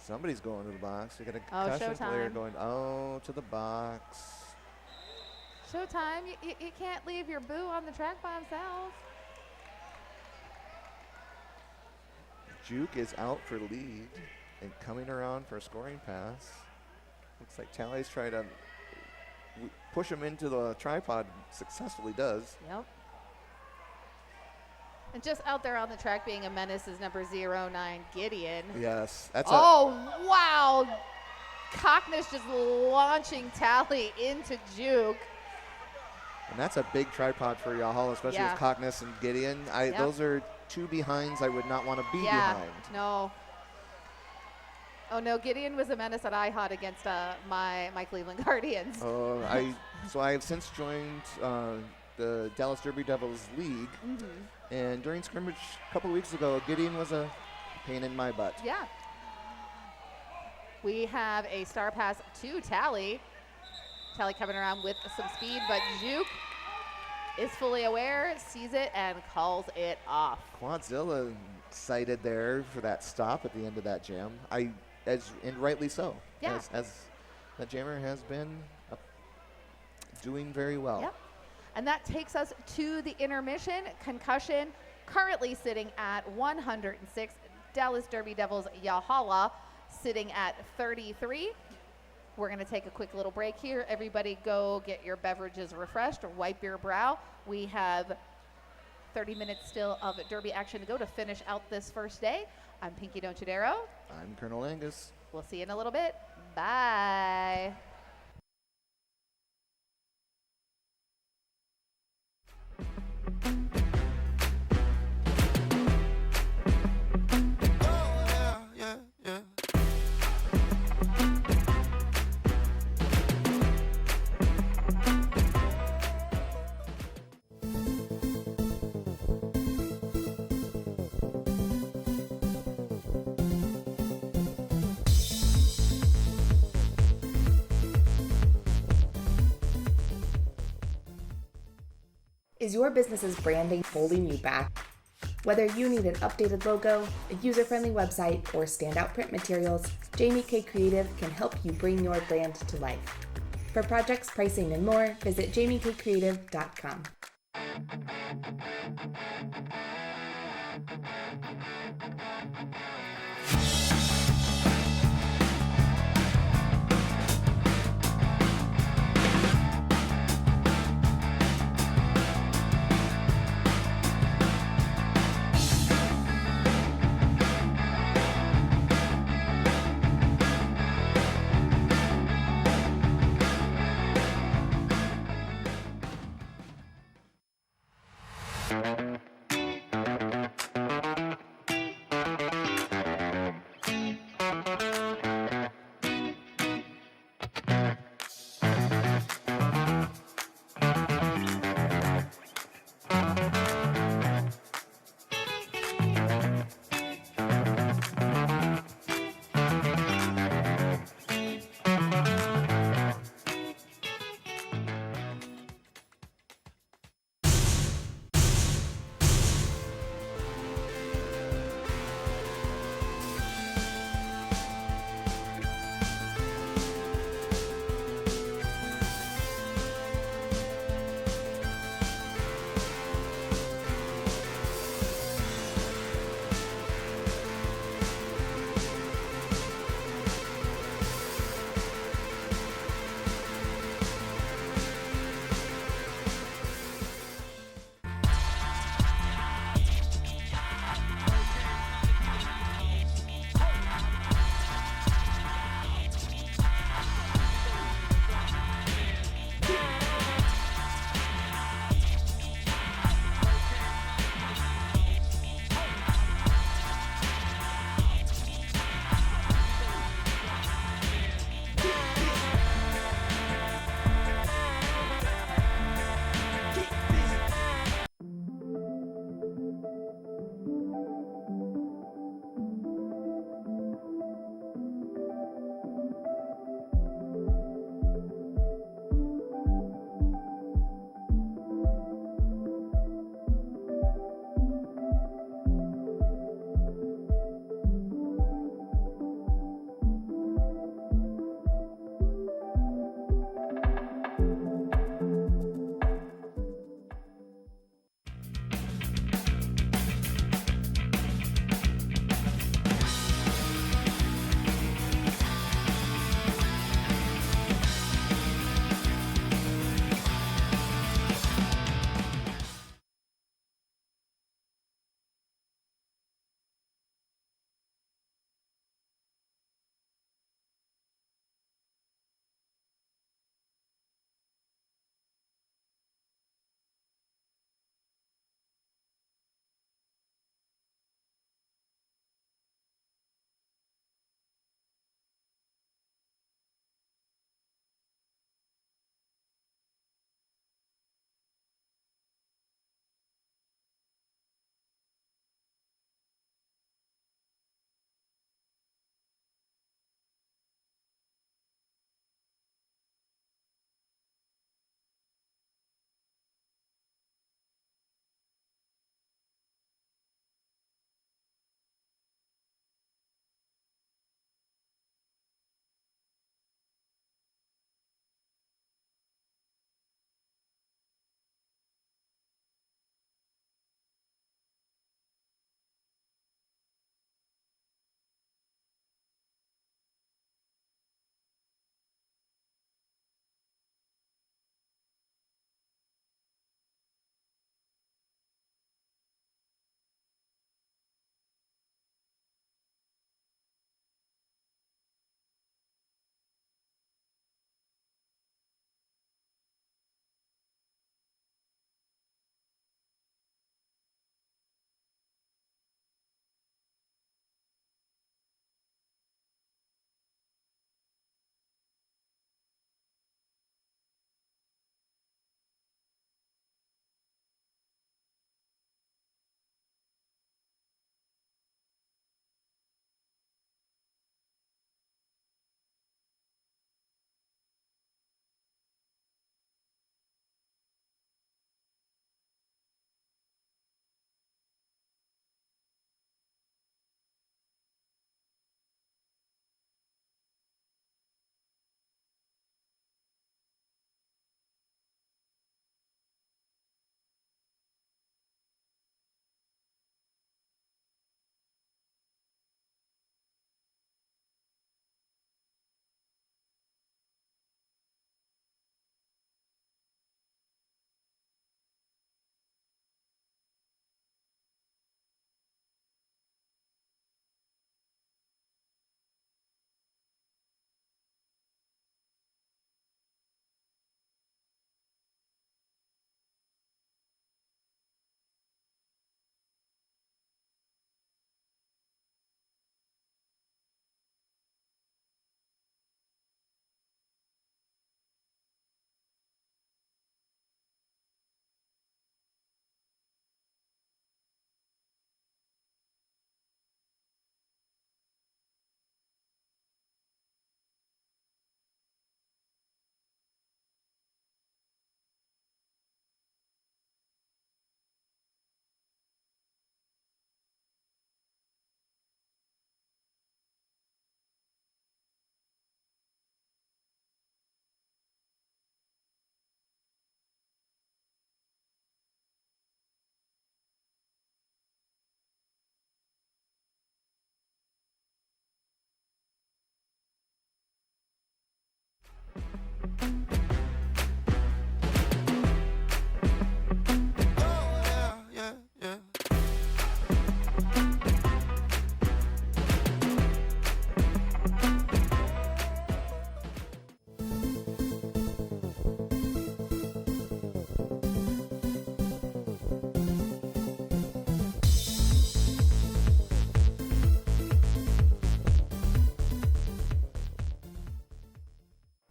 Speaker 2: Somebody's going to the box. We got a concussion player
Speaker 1: Showtime.
Speaker 2: going to the box.
Speaker 1: Showtime. You can't leave your boo on the track by himself.
Speaker 2: Juke is out for lead and coming around for a scoring pass. Looks like Tally's trying to push him into the tripod. Successfully does.
Speaker 1: Yep. And just out there on the track being a menace is number 09, Gideon.
Speaker 2: Yes, that's
Speaker 1: wow. Cockness just launching Tally into Juke.
Speaker 2: and that's a big tripod for Yallhalla, especially with Cockness and Gideon. Those are two behinds I would not want to be behind.
Speaker 1: No. Oh no, Gideon was a menace at IHOT against my Cleveland Guardians.
Speaker 2: So I have since joined the Dallas Derby Devils League, and during scrimmage a couple weeks ago, Gideon was a pain in my butt.
Speaker 1: Yeah. We have a star pass to Tally. Tally coming around with some speed, but Juke is fully aware, sees it, and calls it off.
Speaker 2: Quadzilla excited there for that stop at the end of that jam. And rightly so.
Speaker 1: Yeah.
Speaker 2: As that jammer has been doing very well.
Speaker 1: Yep. And that takes us to the intermission. Concussion currently sitting at 106. Dallas Derby Devils Yallhalla sitting at 33. We're going to take a quick little break here. Everybody go get your beverages refreshed or wipe your brow. We have 30 minutes still of Derby action to go to finish out this first day. I'm Pinky Donchadero.
Speaker 2: I'm Colonel Angus.
Speaker 1: We'll see you in a little bit. Bye.
Speaker 3: Is your business's branding holding you back? Whether you need an updated logo, a user-friendly website, or standout print materials, Jamie K Creative can help you bring your brand to life. For projects, pricing, and more, visit jamiekcreative.com.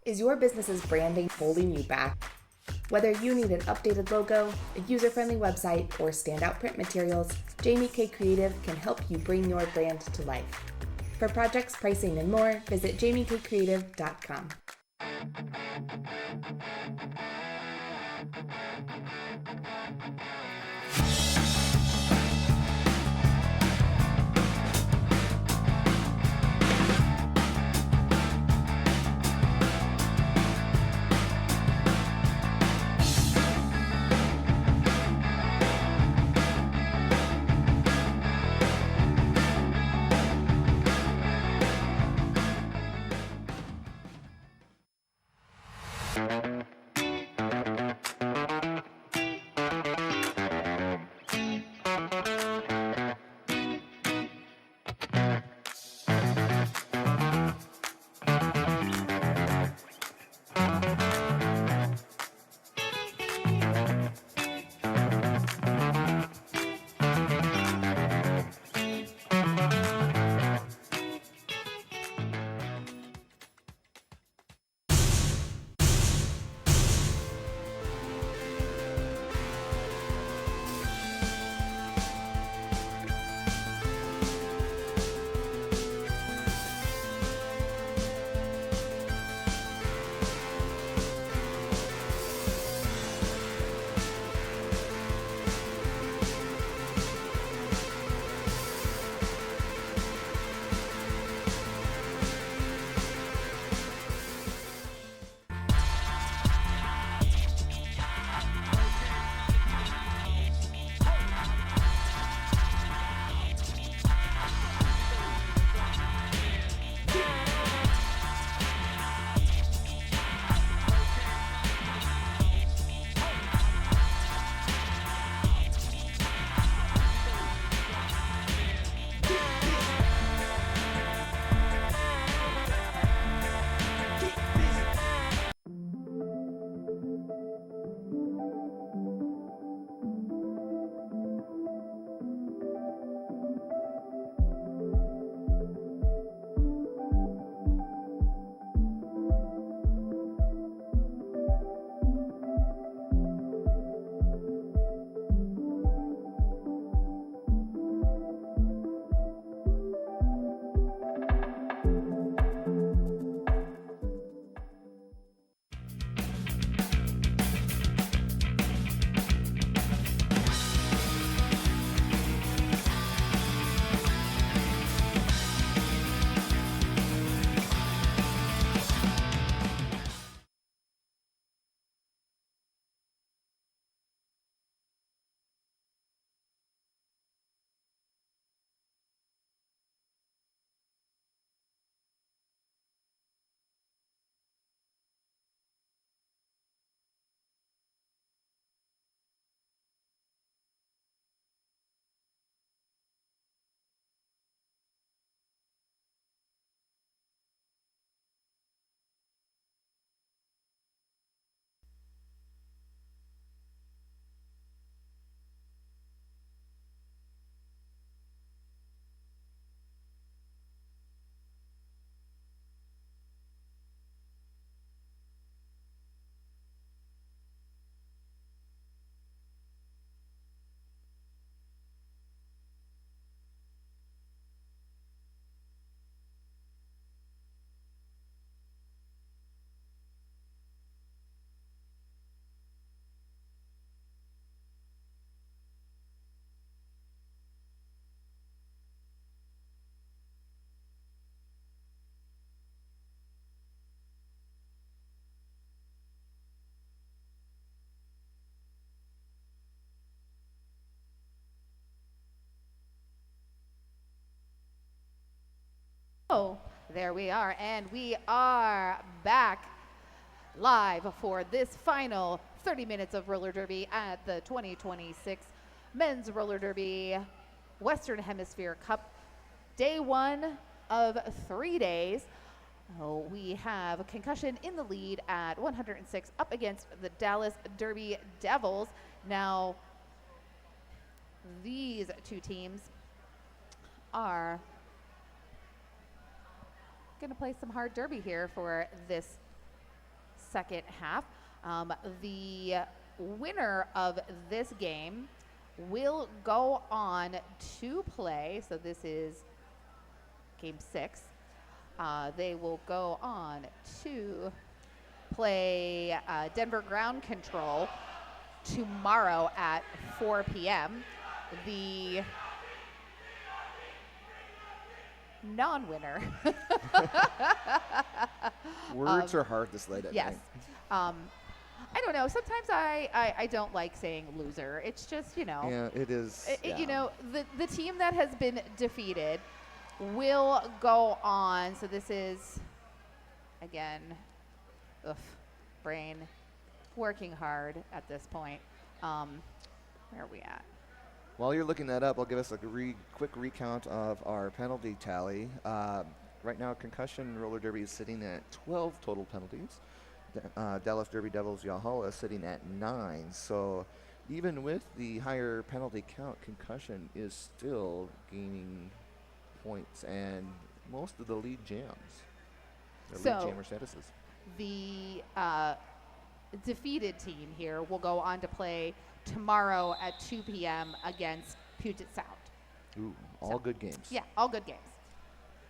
Speaker 3: Is your business's branding holding you back? Whether you need an updated logo, a user-friendly website, or standout print materials, Jamie K Creative can help you bring your brand to life. For projects, pricing, and more, visit jamiekcreative.com.
Speaker 1: Oh, there we are, and we are back live for this final 30 minutes of roller derby at the 2026 Men's Roller Derby Western Hemisphere Cup, day one of 3 days. We have Concussion in the lead at 106 up against the Dallas Derby Devils. Now, these two teams are going to play some hard derby here for this second half. The winner of this game will go on to play. So this is game 6. They will go on to play Denver Ground Control tomorrow at 4 p.m. The non-winner.
Speaker 2: Words are hard this late at
Speaker 1: Yes.
Speaker 2: night.
Speaker 1: I don't know. Sometimes I don't like saying loser. It's just, you know.
Speaker 2: Yeah, it is.
Speaker 1: You know, the team that has been defeated will go on. So this is, again, brain working hard at this point. Where are we at?
Speaker 2: While you're looking that up, I'll give us a quick recount of our penalty tally. Right now, Concussion Roller Derby is sitting at 12 total penalties. Dallas Derby Devils Yallhalla is sitting at 9. So even with the higher penalty count, Concussion is still gaining points and most of the lead jams. Lead jammer statuses.
Speaker 1: The defeated team here will go on to play tomorrow at 2 p.m. against Puget Sound.
Speaker 2: Ooh, all good games.
Speaker 1: Yeah, all good games.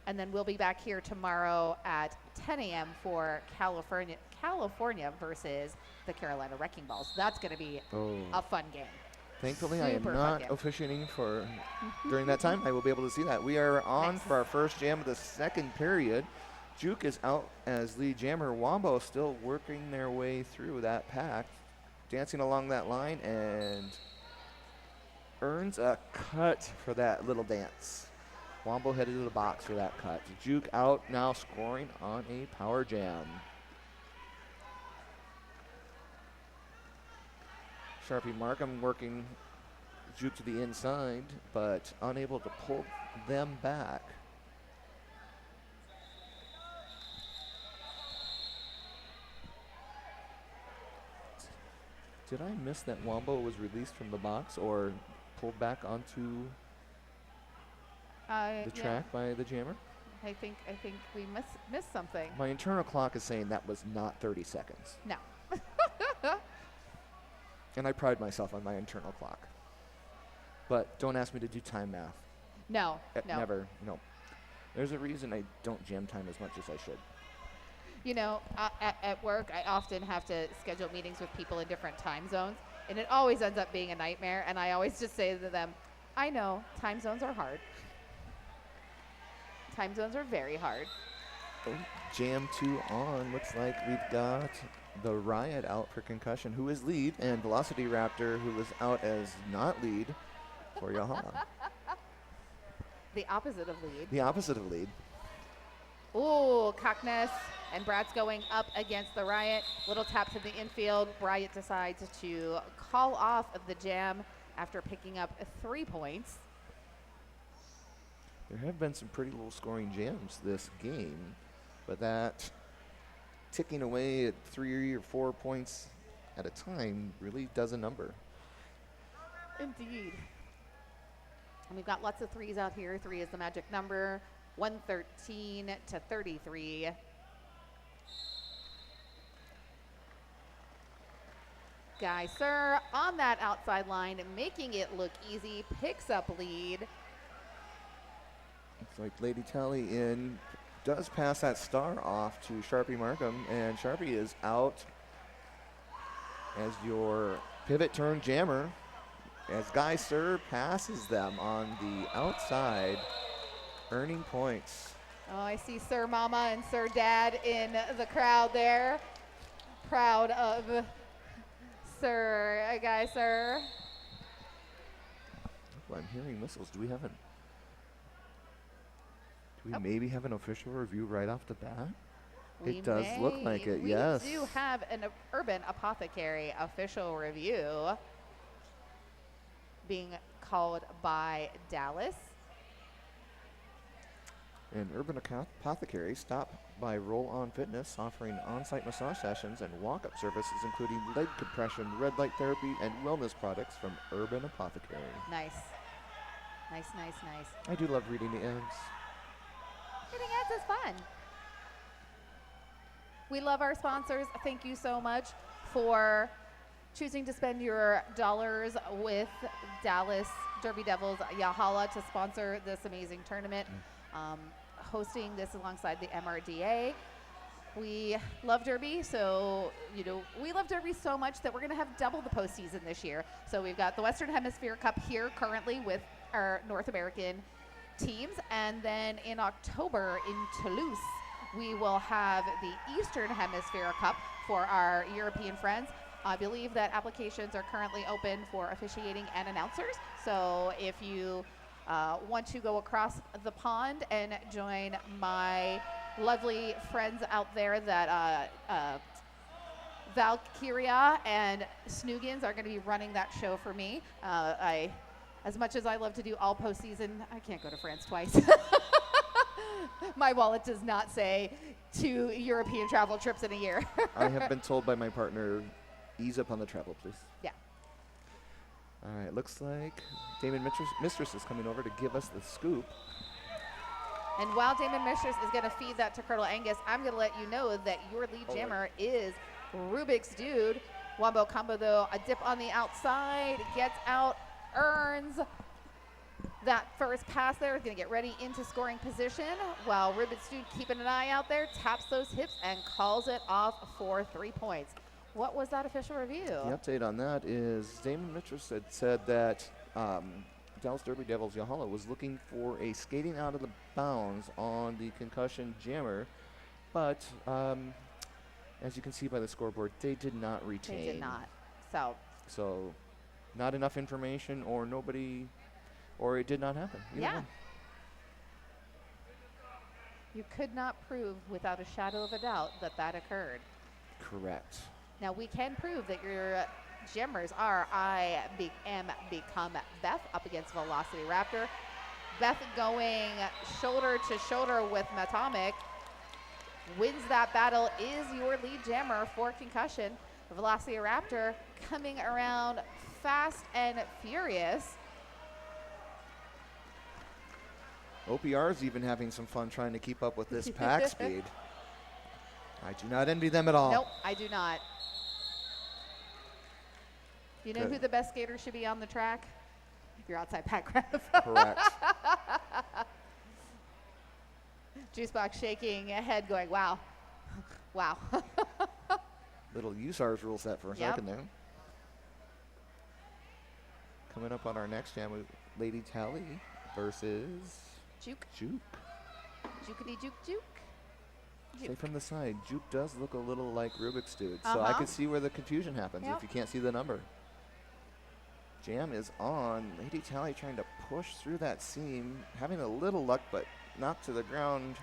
Speaker 1: And then we'll be back here tomorrow at 10 a.m. for California versus the Carolina Wrecking Balls. That's going to be a fun game.
Speaker 2: Thankfully, I am
Speaker 1: Super
Speaker 2: not
Speaker 1: fun game.
Speaker 2: officiating for during that time. I will be able to see that. We are on
Speaker 1: Nice.
Speaker 2: for our first jam of the second period. Juke is out as lead jammer. Wombo still working their way through that pack, dancing along that line, and earns a cut for that little dance. Wombo headed to the box for that cut. Juke out now, scoring on a power jam. Sharpie Markham working Juke to the inside, but unable to pull them back. Did I miss that Wombo was released from the box or pulled back onto the track by the jammer?
Speaker 1: I think we missed something.
Speaker 2: My internal clock is saying that was not 30 seconds.
Speaker 1: No.
Speaker 2: And I pride myself on my internal clock. But don't ask me to do time math.
Speaker 1: No.
Speaker 2: Never, no. There's a reason I don't jam time as much as I should.
Speaker 1: You know, at work, I often have to schedule meetings with people in different time zones, and it always ends up being a nightmare. And I always just say to them, I know, time zones are hard. Time zones are very hard.
Speaker 2: Jam 2 on. Looks like we've got the Riot out for Concussion, who is lead, and Velocity Raptor, who is out as not lead for Yallhalla.
Speaker 1: The opposite of lead.
Speaker 2: The opposite of lead.
Speaker 1: Ooh, Cockness and Brad's going up against the Riot. Little tap to the infield. Riot decides to call off the jam after picking up 3 points.
Speaker 2: There have been some pretty low scoring jams this game, but that ticking away at 3 or 4 points at a time really does a number.
Speaker 1: Indeed. And we've got lots of 3s out here. 3 is the magic number. 113 to 33. Guy Sir on that outside line, making it look easy, picks up lead.
Speaker 2: Looks like Lady Tally in does pass that star off to Sharpie Markham, and Sharpie is out as your pivot turn jammer as Guy Sir passes them on the outside, earning points.
Speaker 1: Oh, I see Sir Mama and Sir Dad in the crowd there. Proud of Sir Guy Sir.
Speaker 2: Well, I'm hearing whistles. Do we maybe have an official review right off the bat? It does look like it, yes.
Speaker 1: We do have an Urban Apothecary official review being called by Dallas.
Speaker 2: And Urban Apothecary stopped by Roll On Fitness, offering on-site massage sessions and walk-up services, including leg compression, red light therapy, and wellness products from Urban Apothecary.
Speaker 1: Nice.
Speaker 2: I do love reading the ads.
Speaker 1: Reading ads is fun. We love our sponsors. Thank you so much for choosing to spend your dollars with Dallas Derby Devils Yallhalla to sponsor this amazing tournament, hosting this alongside the MRDA. We love Derby, so, we love Derby so much that we're going to have double the postseason this year. So we've got the Western Hemisphere Cup here currently with our North American teams, and then in October in Toulouse, we will have the Eastern Hemisphere Cup for our European friends. I believe that applications are currently open for officiating and announcers. So if you want to go across the pond and join my lovely friends out there that Valkyria and Snoogans are going to be running that show for me. As much as I love to do all postseason, I can't go to France twice. My wallet does not say 2 European travel trips in a year.
Speaker 2: I have been told by my partner, ease up on the travel, please.
Speaker 1: Yeah.
Speaker 2: All right, looks like Damon Mistress is coming over to give us the scoop.
Speaker 1: And while Damon Mistress is going to feed that to Colonel Angus, I'm going to let you know that your lead jammer is Rubik's Dude. Wombo combo, though, a dip on the outside, gets out, earns that first pass there. Is going to get ready into scoring position, while Rubik's Dude keeping an eye out there, taps those hips, and calls it off for 3 points. What was that official review?
Speaker 2: The update on that is Damon Mistress had said that Dallas Derby Devils Yallhalla was looking for a skating out of the bounds on the concussion jammer, but as you can see by the scoreboard, they did not retain.
Speaker 1: They did not.
Speaker 2: So not enough information, or nobody, or it did not happen.
Speaker 1: Yeah. You could not prove without a shadow of a doubt that that occurred.
Speaker 2: Correct.
Speaker 1: Now we can prove that your jammers are I am become Beth up against Velocity Raptor. Beth going shoulder to shoulder with Matomic. Wins that battle, is your lead jammer for Concussion. Velocity Raptor coming around fast and furious.
Speaker 2: OPR is even having some fun trying to keep up with this pack speed. I do not envy them at all.
Speaker 1: Nope, I do not. You know who the best skater should be on the track? Your outside pack ref.
Speaker 2: Correct.
Speaker 1: Juicebox shaking head going, wow. Wow.
Speaker 2: Little USARS rule set for a second there. Coming up on our next jam, Lady Tally versus
Speaker 1: Juke.
Speaker 2: Juke.
Speaker 1: Jukety Juke Juke.
Speaker 2: Stay from the side. Juke does look a little like Rubik's Dude, so I could see where the confusion happens if you can't see the number. Jam is on. Lady Tally trying to push through that seam, having a little luck, but knocked to the ground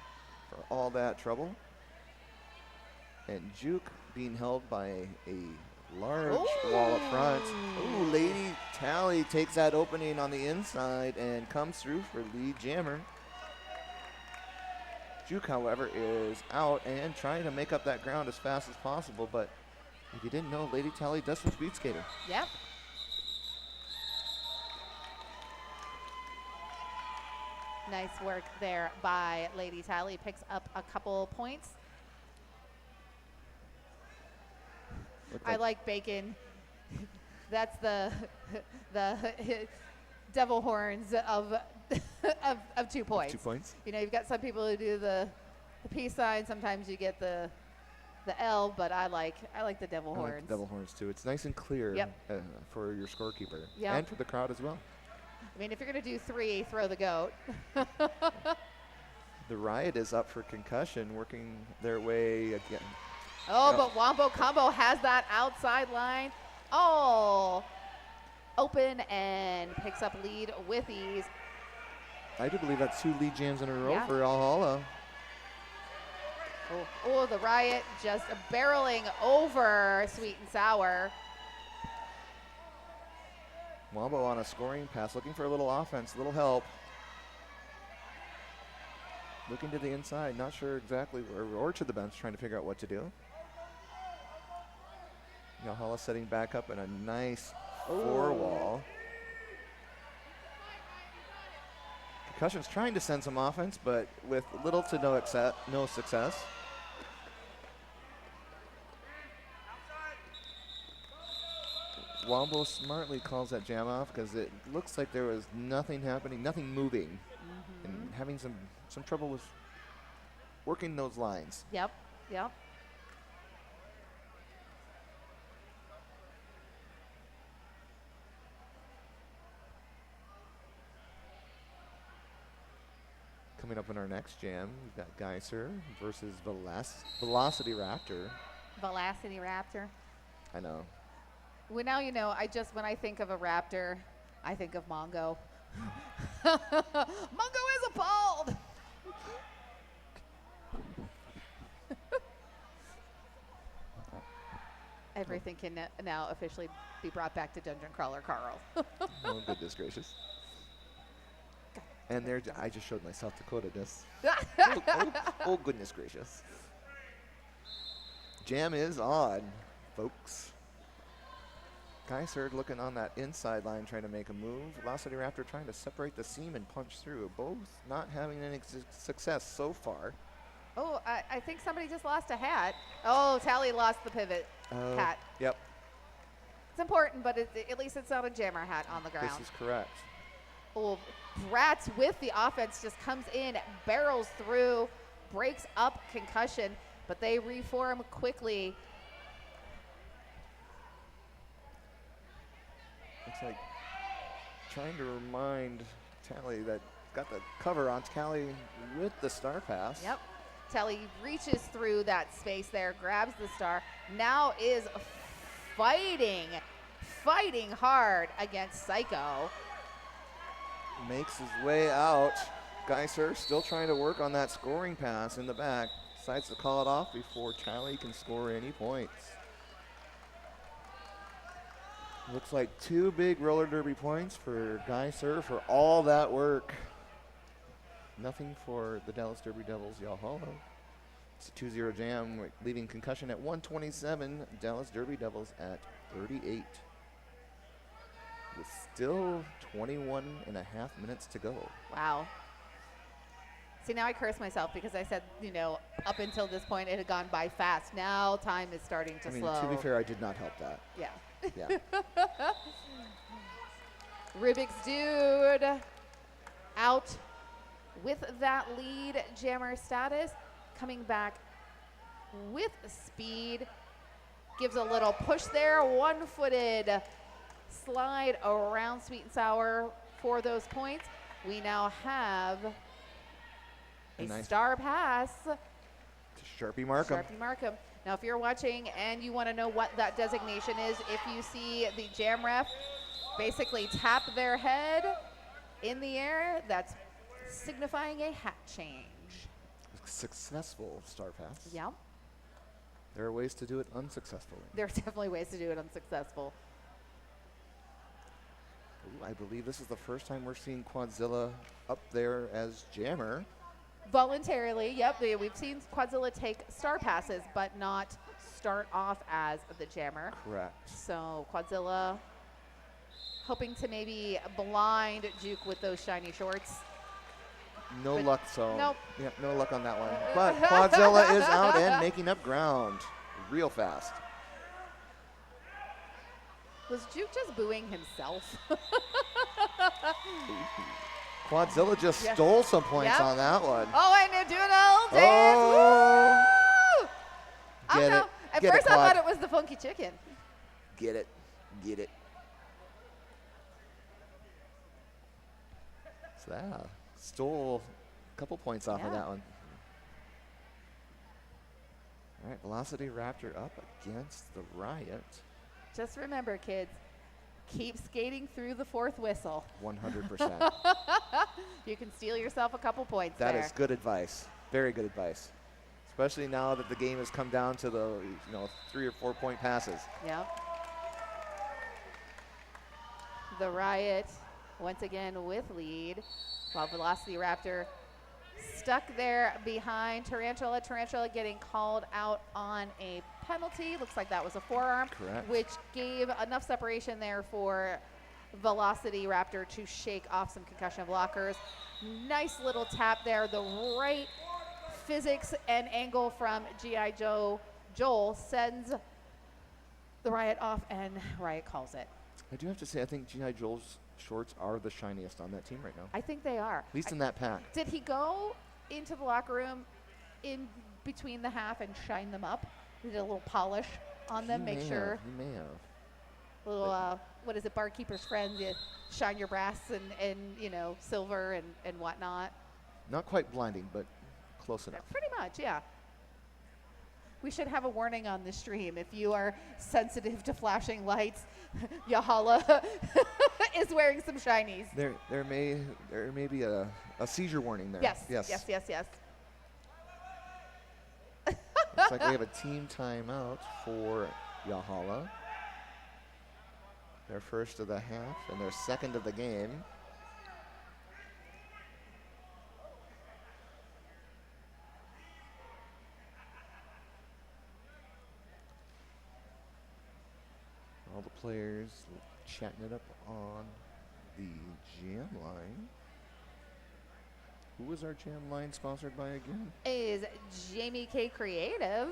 Speaker 2: for all that trouble. And Juke being held by a large wall up front. Ooh, Lady Tally takes that opening on the inside and comes through for lead jammer. Juke, however, is out and trying to make up that ground as fast as possible, but if you didn't know, Lady Tally does some speed skater.
Speaker 1: Yep. Nice work there by Lady Tally. Picks up a couple points. I like bacon. That's the devil horns of 2 points.
Speaker 2: 2 points.
Speaker 1: You know, you've got some people who do the peace sign. Sometimes you get the L, but I like the devil horns.
Speaker 2: I like the devil horns too. It's nice and clear for your scorekeeper and for the crowd as well.
Speaker 1: I mean, if you're going to do 3, throw the goat.
Speaker 2: The Riot is up for Concussion, working their way again.
Speaker 1: Oh, but Wombo Combo has that outside line all open and picks up lead with ease.
Speaker 2: I do believe that's 2 lead jams in a row for Yallhalla.
Speaker 1: Oh, the Riot just barreling over Sweet and Sour.
Speaker 2: Wombo on a scoring pass, looking for a little offense, a little help. Looking to the inside, not sure exactly where, or to the bench, trying to figure out what to do. Yallhalla setting back up in a nice 4-wall. Concussion's trying to send some offense, but with little to no success. Wombo smartly calls that jam off because it looks like there was nothing happening, nothing moving, and having some trouble with working those lines.
Speaker 1: Yep.
Speaker 2: Coming up in our next jam, we've got Geyser versus Velocity Raptor.
Speaker 1: Velocity Raptor.
Speaker 2: I know.
Speaker 1: Well, now you know, when I think of a raptor, I think of Mongo. Mongo is appalled. Everything can now officially be brought back to Dungeon Crawler Carl.
Speaker 2: Oh, goodness gracious. And there, I just showed my South Dakota-ness. Oh, goodness gracious. Jam is on, folks. Geyser looking on that inside line, trying to make a move. Velocity Raptor trying to separate the seam and punch through. Both not having any success so far.
Speaker 1: Oh, I think somebody just lost a hat. Oh, Tally lost the pivot hat.
Speaker 2: Yep.
Speaker 1: It's important, but at least it's not a jammer hat on the ground.
Speaker 2: This is correct.
Speaker 1: Oh, Bratz with the offense just comes in, barrels through, breaks up Concussion, but they reform quickly.
Speaker 2: Looks like trying to remind Tally that got the cover on Tally with the star pass.
Speaker 1: Yep. Tally reaches through that space there, grabs the star, now is fighting hard against Psycho.
Speaker 2: Makes his way out. Geyser still trying to work on that scoring pass in the back. Decides to call it off before Tally can score any points. Looks like 2 big roller derby points for Geyser for all that work. Nothing for the Dallas Derby Devils, Yallhalla. It's a 2-0 jam, leaving Concussion at 127, Dallas Derby Devils at 38. With still 21 and a half minutes to go.
Speaker 1: Wow. See, now I curse myself because I said, up until this point it had gone by fast. Now time is starting to slow.
Speaker 2: To be fair, I did not help that.
Speaker 1: Yeah.
Speaker 2: Yeah.
Speaker 1: Rubik's Dude out with that lead jammer status, coming back with speed, gives a little push there, one-footed slide around Sweet and Sour for those points. We now have a
Speaker 2: nice
Speaker 1: star pass
Speaker 2: to Sharpie Markham.
Speaker 1: Sharpie Markham. Now, if you're watching and you want to know what that designation is, if you see the jam ref basically tap their head in the air, that's signifying a hat change.
Speaker 2: Successful star pass.
Speaker 1: Yeah.
Speaker 2: There are ways to do it unsuccessfully.
Speaker 1: There are definitely ways to do it unsuccessful.
Speaker 2: Ooh, I believe this is the first time we're seeing Quadzilla up there as jammer.
Speaker 1: Voluntarily, yep. We've seen Quadzilla take star passes, but not start off as the jammer.
Speaker 2: Correct.
Speaker 1: So Quadzilla hoping to maybe blind Juke with those shiny shorts.
Speaker 2: No
Speaker 1: But
Speaker 2: luck, so.
Speaker 1: nope.
Speaker 2: Yeah, no luck on that one. But Quadzilla is out and making up ground real fast.
Speaker 1: Was Juke just booing himself?
Speaker 2: Quadzilla just stole some points on that one.
Speaker 1: Oh, I knew doodle dance.
Speaker 2: Oh.
Speaker 1: Woo! I don't know. At
Speaker 2: Get it,
Speaker 1: first I
Speaker 2: Quad.
Speaker 1: thought it was the funky chicken.
Speaker 2: Get it. Get it. So that stole a couple points off of that one. All right, Velocity Raptor up against the Riot.
Speaker 1: Just remember, kids, keep skating through the fourth whistle.
Speaker 2: 100%.
Speaker 1: You can steal yourself a couple points
Speaker 2: That
Speaker 1: there.
Speaker 2: is good advice. Very good advice. Especially now that the game has come down to the 3 or 4 point passes.
Speaker 1: Yep. The Riot once again with lead, while Velocity Raptor stuck there behind Tarantula. Tarantula getting called out on a penalty. Looks like that was a forearm.
Speaker 2: Correct.
Speaker 1: Which gave enough separation there for Velocity Raptor to shake off some concussion blockers. Nice little tap there. The right physics and angle from G.I. Joel sends the Riot off, and Riot calls it.
Speaker 2: I do have to say, I think G.I. Joel's shorts are the shiniest on that team right now.
Speaker 1: I think they are.
Speaker 2: At least in that pack.
Speaker 1: Did he go into the locker room in between the half and shine them up? Did a little polish on them, make sure.
Speaker 2: He may have.
Speaker 1: Little, what is it, barkeeper's friends, you shine your brass and you know, silver and whatnot.
Speaker 2: Not quite blinding, but close enough.
Speaker 1: Pretty much, yeah. We should have a warning on the stream. If you are sensitive to flashing lights, Yallhalla is wearing some shinies.
Speaker 2: There may be a seizure warning there.
Speaker 1: Yes.
Speaker 2: Looks like we have a team timeout for Yallhalla. Their first of the half and their second of the game. All the players chatting it up on the jam line. Who was our jam line sponsored by again?
Speaker 1: Is Jamie K Creative,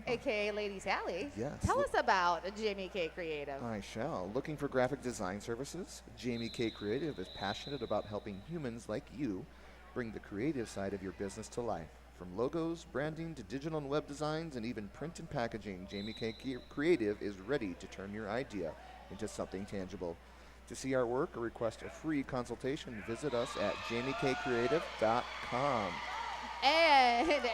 Speaker 1: aka Lady Tally.
Speaker 2: Yes.
Speaker 1: Tell us about Jamie K Creative.
Speaker 2: I shall. Looking for graphic design services? Jamie K Creative is passionate about helping humans like you bring the creative side of your business to life. From logos, branding, to digital and web designs, and even print and packaging, Jamie K Creative is ready to turn your idea into something tangible. To see our work or request a free consultation, visit us at jamiekcreative.com.
Speaker 1: And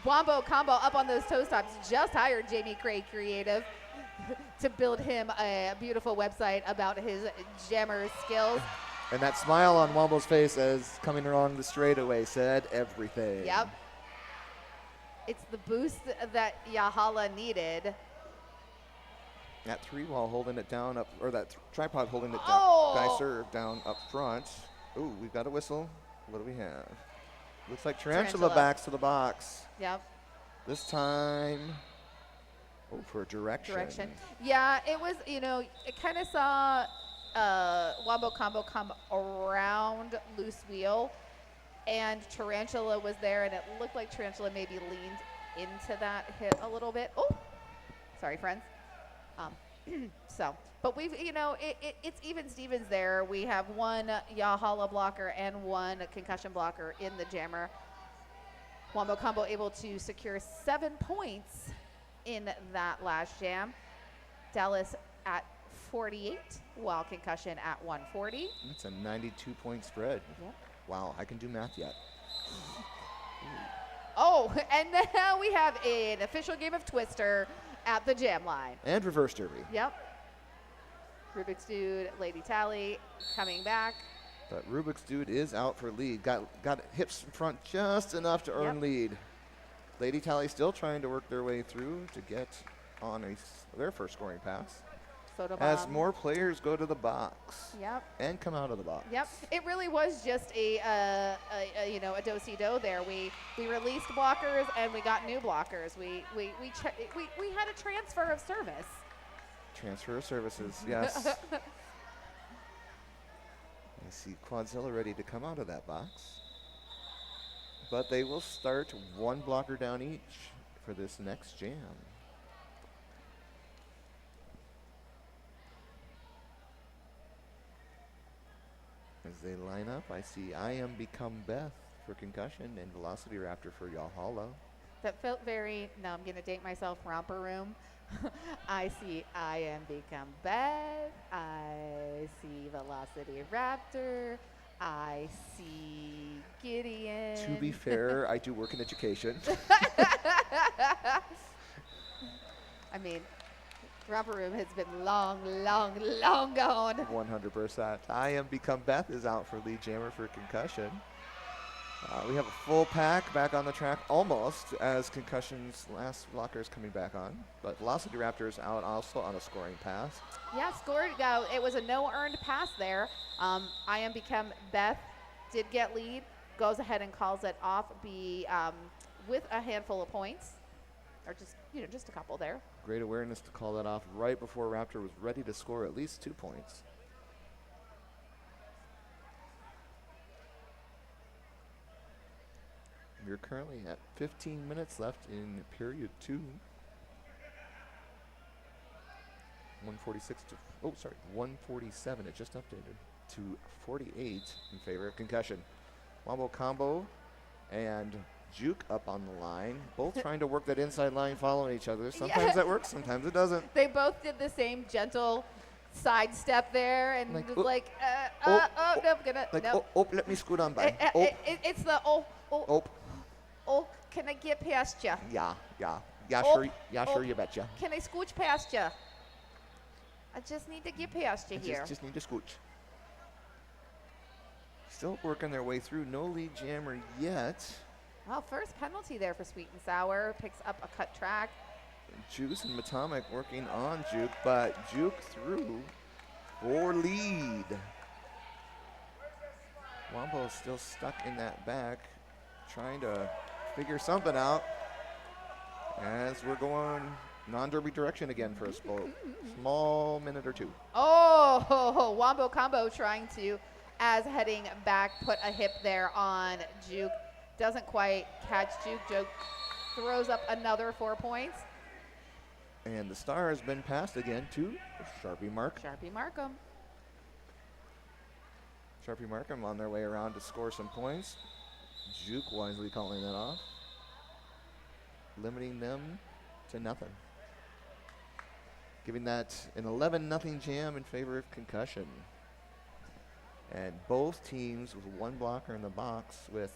Speaker 1: Wombo Combo up on those toe stops just hired Jamie K Creative to build him a beautiful website about his jammer skills.
Speaker 2: And that smile on Wombo's face as coming along the straightaway said everything.
Speaker 1: Yep. It's the boost that Yallhalla needed.
Speaker 2: That 3 while holding it down up, or that tripod holding it down.
Speaker 1: Oh!
Speaker 2: Guy serve down up front. Ooh, we've got a whistle. What do we have? Looks like Tarantula backs to the box.
Speaker 1: Yep.
Speaker 2: This time, for direction.
Speaker 1: Yeah, it was, you know, it kind of saw Wombo Combo come around loose wheel, and Tarantula was there, and it looked like Tarantula maybe leaned into that hit a little bit. Oh, sorry, friends. But we've, you know, it's even Stevens there. We have one Yallhalla blocker and one concussion blocker in the jammer. Wombo Combo able to secure 7 points in that last jam. Dallas at 48, while concussion at 140.
Speaker 2: It's a 92-point spread.
Speaker 1: Yep.
Speaker 2: Wow, I can do math yet.
Speaker 1: Oh, and now we have an official game of Twister at the jam line.
Speaker 2: And reverse derby.
Speaker 1: Yep. Rubik's Dude, Lady Tally coming back.
Speaker 2: But Rubik's Dude is out for lead. Got hips in front just enough to earn lead. Lady Tally still trying to work their way through to get on their first scoring pass. As more players go to the box.
Speaker 1: Yep.
Speaker 2: And come out of the box.
Speaker 1: Yep. It really was just a you know, a do-si-do there. We released blockers and we got new blockers. We had a transfer of service.
Speaker 2: Transfer of services, yes. I see Quadzilla ready to come out of that box. But they will start one blocker down each for this next jam. As they line up, I see I Am Become Beth for concussion and Velocity Raptor for Yallhalla.
Speaker 1: That felt very, no, I'm going to date myself, romper room. I see I Am Become Beth. I see Velocity Raptor. I see Gideon.
Speaker 2: To be fair, I do work in education.
Speaker 1: I mean, romper room has been long gone.
Speaker 2: 100%. I Am Become Beth is out for lead jammer for concussion. We have a full pack back on the track almost as concussion's last blocker is coming back on. But Velocity Raptor is out also on a scoring pass.
Speaker 1: Yeah, scored. It was a no earned pass there. I Am Become Beth did get lead, goes ahead and calls it off with a handful of points, or just, you know, just a couple there.
Speaker 2: Great awareness to call that off right before Raptor was ready to score at least 2 points. We're currently at 15 minutes left in period 2. 146 to, 147. It just updated to 48 in favor of Concussion. Wombo combo and Juke up on the line, both trying to work that inside line following each other. Sometimes that works, sometimes it doesn't.
Speaker 1: They both did the same gentle side step there, and
Speaker 2: Like,
Speaker 1: was like, no, I'm gonna,
Speaker 2: Like,
Speaker 1: no.
Speaker 2: let me scoot on by.
Speaker 1: It's the, can I get past you?
Speaker 2: Yeah,
Speaker 1: Oh,
Speaker 2: sure, you betcha.
Speaker 1: Can I scooch past you? I just need to get past you here.
Speaker 2: Just need to scooch. Still working their way through. No lead jammer yet.
Speaker 1: Well, first penalty there for Sweet and Sour. Picks up a cut track.
Speaker 2: Juice and Matomic working on Juke, but Juke through for lead. Wombo is still stuck in that back, trying to figure something out as we're going non-derby direction again for a small minute or two.
Speaker 1: Oh, Wombo combo trying to, as heading back, put a hip there on Juke. Doesn't quite catch Juke. Juke throws up another 4 points.
Speaker 2: And the star has been passed again to Sharpie Mark.
Speaker 1: Sharpie Markham.
Speaker 2: Sharpie Markham on their way around to score some points. Juke wisely calling that off, limiting them to nothing. Giving that an 11-0 jam in favor of Concussion. And both teams with one blocker in the box with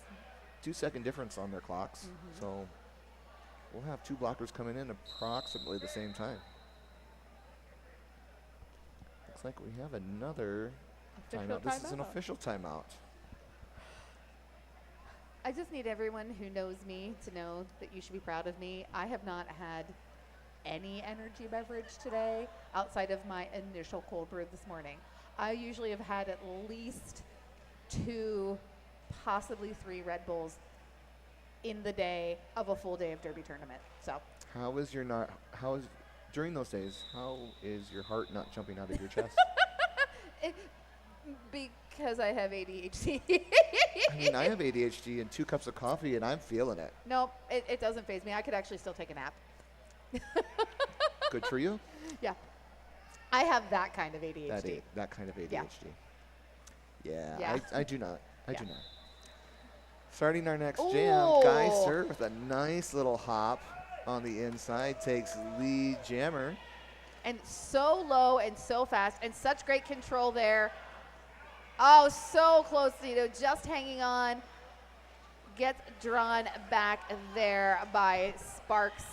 Speaker 2: 2-second difference on their clocks. So we'll have two blockers coming in approximately the same time. Looks like we have another timeout. This is an official timeout.
Speaker 1: I just need everyone who knows me to know that you should be proud of me. I have not had any energy beverage today outside of my initial cold brew this morning. I usually have had at least 2, possibly 3 Red Bulls in the day of a full day of Derby tournament. So during those days, how is your heart not jumping out of your chest? Because I have ADHD.
Speaker 2: I mean, I have ADHD and 2 cups of coffee, and I'm feeling it.
Speaker 1: No, it doesn't faze me. I could actually still take a nap.
Speaker 2: Good for you.
Speaker 1: Yeah. I have that kind of ADHD.
Speaker 2: That kind of ADHD.
Speaker 1: Yeah.
Speaker 2: I do not. I
Speaker 1: Yeah.
Speaker 2: do not. Starting our next
Speaker 1: Ooh.
Speaker 2: jam, Geiser with a nice little hop on the inside takes lead jammer.
Speaker 1: And so low and so fast and such great control there. Oh, so close, just hanging on. Gets drawn back there by Sparks.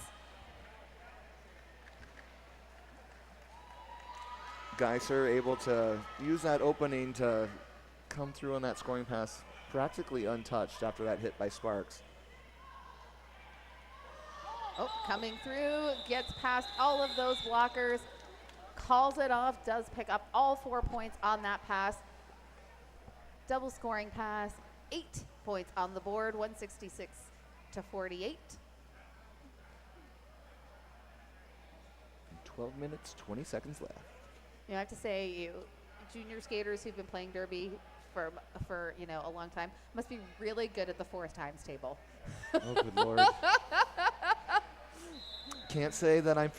Speaker 2: Geiser able to use that opening to come through on that scoring pass practically untouched after that hit by Sparks.
Speaker 1: Oh, coming through, gets past all of those blockers, calls it off, does pick up all 4 points on that pass. Double scoring pass, 8 points on the board, 166 to 48.
Speaker 2: 12 minutes, 20 seconds left.
Speaker 1: You know, I have to say, junior skaters who've been playing Derby for a long time must be really good at the 4th times table.
Speaker 2: Oh, good Lord. Can't say that I'm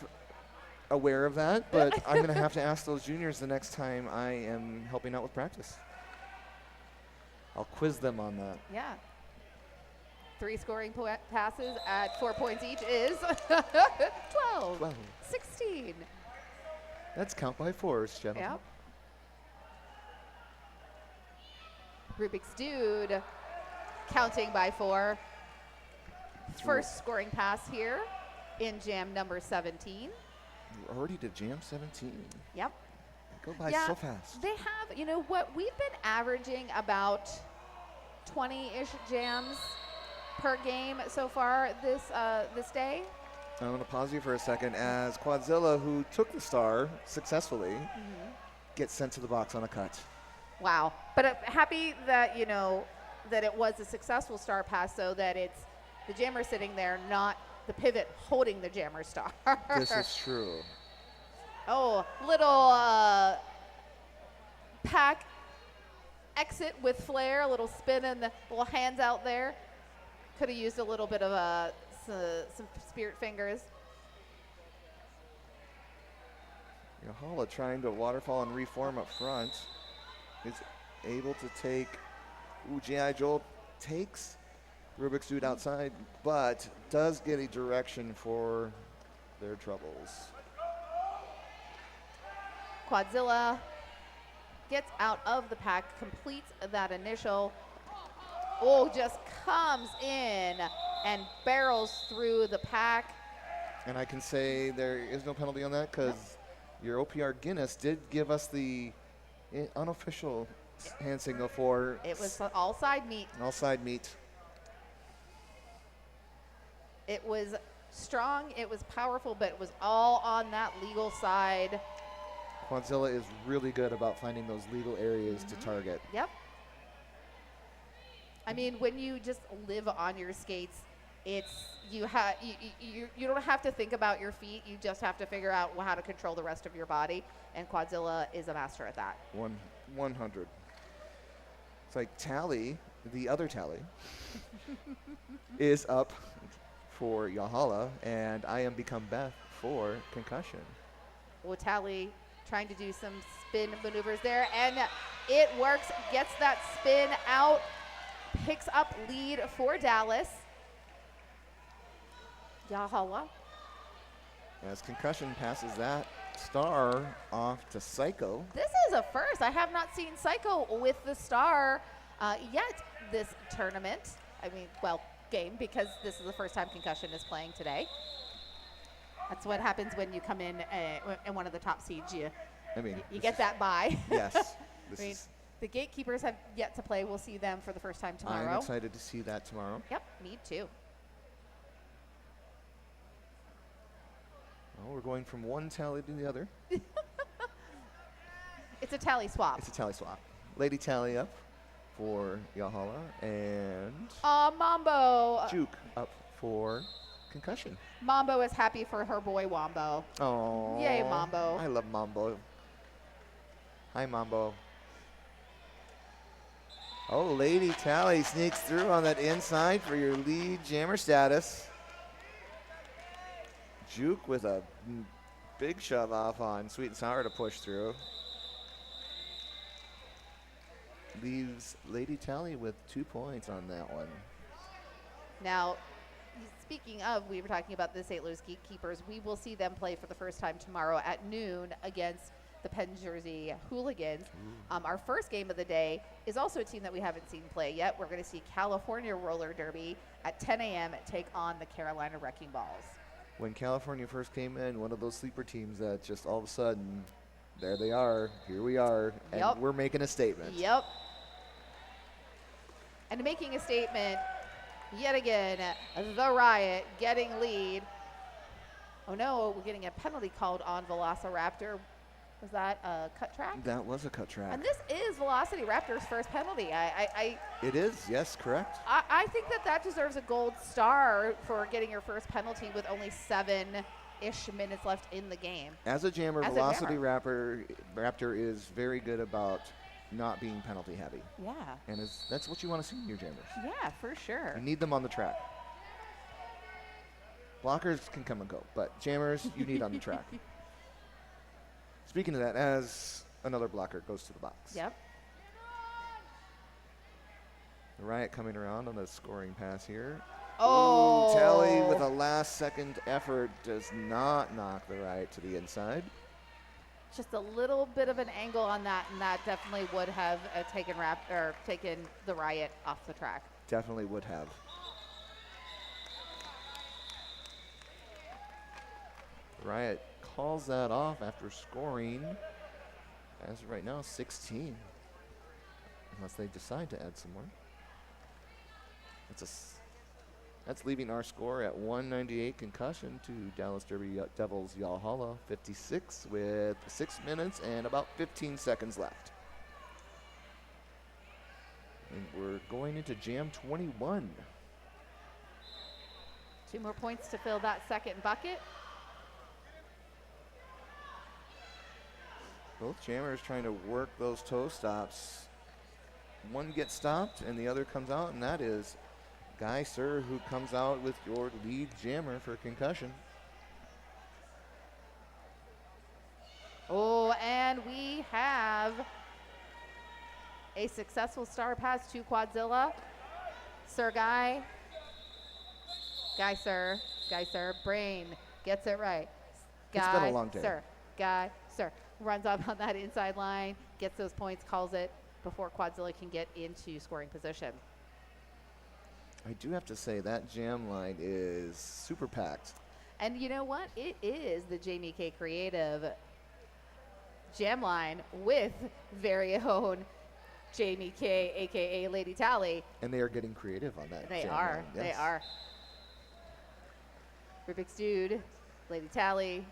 Speaker 2: aware of that, but I'm going to have to ask those juniors the next time I am helping out with practice. I'll quiz them on that.
Speaker 1: Yeah. 3 scoring passes at 4 points each is 12, 16.
Speaker 2: That's count by 4s, gentlemen.
Speaker 1: Yep. Rubik's Dude counting by 4. First scoring pass here in jam number 17.
Speaker 2: You're already to jam 17.
Speaker 1: Yep.
Speaker 2: Go by so fast.
Speaker 1: They have, we've been averaging about 20-ish jams per game so far this day.
Speaker 2: I'm going to pause you for a second as Quadzilla, who took the star successfully, gets sent to the box on a cut.
Speaker 1: Wow. But I'm happy that, that it was a successful star pass so that it's the jammer sitting there, not the pivot holding the jammer star.
Speaker 2: This is true.
Speaker 1: Oh, little pack exit with flair, a little spin and the little hands out there. Could have used a little bit of some spirit fingers.
Speaker 2: Yallhalla trying to waterfall and reform up front. Is able to take. Ooh, G.I. Joel takes Rubik's Dude outside, but does get a direction for their troubles.
Speaker 1: Quadzilla gets out of the pack, completes that initial. Oh, just comes in and barrels through the pack.
Speaker 2: And I can say there is no penalty on that because your OPR Guinness did give us the unofficial hand signal for.
Speaker 1: It was all side meat.
Speaker 2: All side meat.
Speaker 1: It was strong, it was powerful, but it was all on that legal side.
Speaker 2: Quadzilla is really good about finding those legal areas to target.
Speaker 1: Yep. I mean, when you just live on your skates, it's you don't have to think about your feet. You just have to figure out how to control the rest of your body, and Quadzilla is a master at that.
Speaker 2: 100. It's like Tally, the other Tally, is up for Yallhalla, and I am become Beth for Concussion.
Speaker 1: Well, Tally trying to do some spin maneuvers there, and it works, gets that spin out, picks up lead for Dallas. Yallhalla.
Speaker 2: As Concussion passes that star off to Psycho.
Speaker 1: This is a first. I have not seen Psycho with the star yet this tournament. I mean, well, game, because this is the first time Concussion is playing today. That's what happens when you come in one of the top seeds. You get that bye.
Speaker 2: Yes.
Speaker 1: The gatekeepers have yet to play. We'll see them for the first time tomorrow.
Speaker 2: I'm excited to see that tomorrow.
Speaker 1: Yep, me too.
Speaker 2: Oh, we're going from one Tally to the other.
Speaker 1: It's a Tally swap.
Speaker 2: It's a Tally swap. Lady Tally up for Yallhalla, and
Speaker 1: Mambo.
Speaker 2: Juke up for Concussion.
Speaker 1: Mambo is happy for her boy Wombo.
Speaker 2: Oh,
Speaker 1: yay, Mambo.
Speaker 2: I love Mambo. Hi, Mambo. Oh, Lady Tally sneaks through on that inside for your lead jammer status. Juke with a big shove off on Sweet and Sour to push through. Leaves Lady Tally with 2 points on that one.
Speaker 1: Now, speaking of, we were talking about the St. Louis Gatekeepers. We will see them play for the first time tomorrow at noon against the Penn Jersey Hooligans. Our first game of the day is also a team that we haven't seen play yet. We're going to see California Roller Derby at 10 a.m. take on the Carolina Wrecking Balls.
Speaker 2: When California first came in, one of those sleeper teams that just all of a sudden, there they are, here we are, and we're making a statement.
Speaker 1: Yep. And making a statement, yet again, the Riot getting lead. Oh no, we're getting a penalty called on Velociraptor. Was that a cut track?
Speaker 2: That was a cut track.
Speaker 1: And this is Velocity Raptor's first penalty.
Speaker 2: It is, yes, correct.
Speaker 1: I think that deserves a gold star for getting your first penalty with only 7-ish minutes left in the game.
Speaker 2: As a jammer, Velocity Raptor is very good about not being penalty heavy.
Speaker 1: Yeah.
Speaker 2: And that's what you want to see in your jammers.
Speaker 1: Yeah, for sure.
Speaker 2: You need them on the track. Blockers can come and go, but jammers you need on the track. Speaking of that, as another blocker goes to the box.
Speaker 1: Yep.
Speaker 2: The Riot coming around on the scoring pass here.
Speaker 1: Oh.
Speaker 2: Ooh, Tally with a last-second effort does not knock the Riot to the inside.
Speaker 1: Just a little bit of an angle on that, and that definitely would have taken the Riot off the track.
Speaker 2: Definitely would have. Riot calls that off after scoring, as of right now, 16. Unless they decide to add some more. That's leaving our score at 198 Concussion to Dallas Derby Devils Yallhalla 56 with 6 minutes and about 15 seconds left. And we're going into Jam 21.
Speaker 1: 2 more points to fill that second bucket.
Speaker 2: Both jammers trying to work those toe stops. One gets stopped and the other comes out, and that is Guy Sir, who comes out with your lead jammer for Concussion.
Speaker 1: Oh, and we have a successful star pass to Quadzilla. Sir Guy. Guy, sir. Brain gets it right. Guy,
Speaker 2: It's been a long day.
Speaker 1: Guy, sir. Runs up on that inside line, gets those points, calls it before Quadzilla can get into scoring position.
Speaker 2: I do have to say that jam line is super packed.
Speaker 1: And you know what? It is the Jamie K Creative jam line with very own Jamie K, a.k.a. Lady Tally.
Speaker 2: And they are getting creative on that
Speaker 1: They
Speaker 2: jam
Speaker 1: are.
Speaker 2: line.
Speaker 1: They
Speaker 2: Yes.
Speaker 1: are. Rubik's Dude, Lady Tally.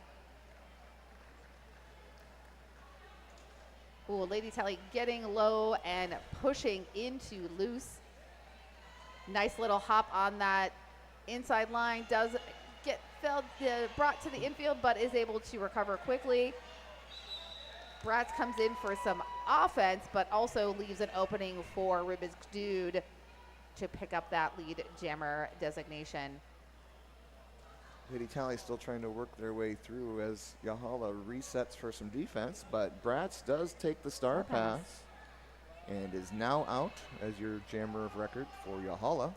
Speaker 1: Ooh, Lady Tally getting low and pushing into loose. Nice little hop on that inside line. Does get brought to the infield, but is able to recover quickly. Bratz comes in for some offense, but also leaves an opening for Rubik's Dude to pick up that lead jammer designation.
Speaker 2: Lady Tally still trying to work their way through as Yallhalla resets for some defense, but Bratz does take the star pass and is now out as your jammer of record for Yallhalla.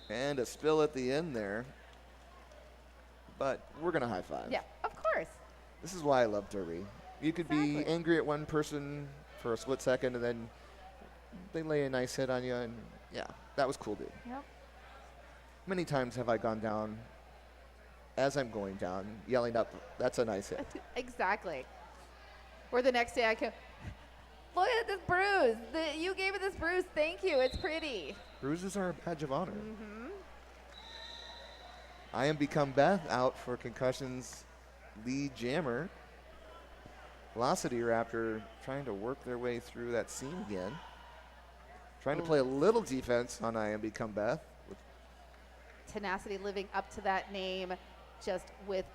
Speaker 2: And a spill at the end there, but we're going to high five.
Speaker 1: Yeah, of course.
Speaker 2: This is why I love Derby. You could be angry at one person for a split second, and then they lay a nice hit on you, and yeah, that was cool, dude.
Speaker 1: Yep.
Speaker 2: Many times have I gone down as I'm going down, yelling up, "That's a nice hit."
Speaker 1: Exactly. Or the next day I can, look at this bruise. You gave me this bruise. Thank you. It's pretty.
Speaker 2: Bruises are a badge of honor. I am Become Beth out for Concussion's lead jammer. Velocity Raptor trying to work their way through that seam again. Trying to play a little defense on I Am Become Beth.
Speaker 1: Tenacity living up to that name, just with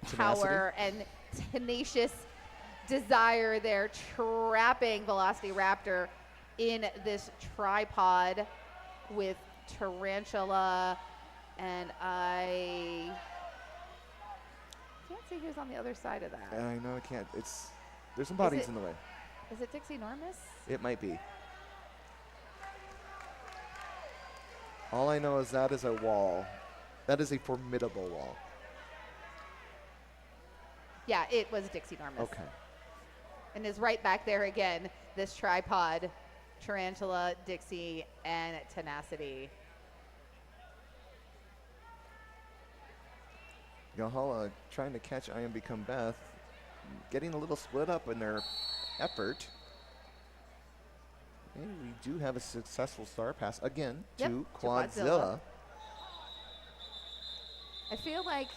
Speaker 2: Tenacity.
Speaker 1: power and tenacious desire there, trapping Velocity Raptor in this tripod with Tarantula, and I can't see who's on the other side of that.
Speaker 2: I know I can't. There's some bodies in the way.
Speaker 1: Is it Dixie Normus?
Speaker 2: It might be. All I know is that is a wall. That is a formidable wall.
Speaker 1: Yeah, it was Dixie Normus.
Speaker 2: Okay.
Speaker 1: And is right back there again, this tripod, Tarantula, Dixie, and Tenacity.
Speaker 2: Yallhalla trying to catch I Am Become Beth, getting a little split up in their effort. And we do have a successful star pass again to Quadzilla.
Speaker 1: I feel like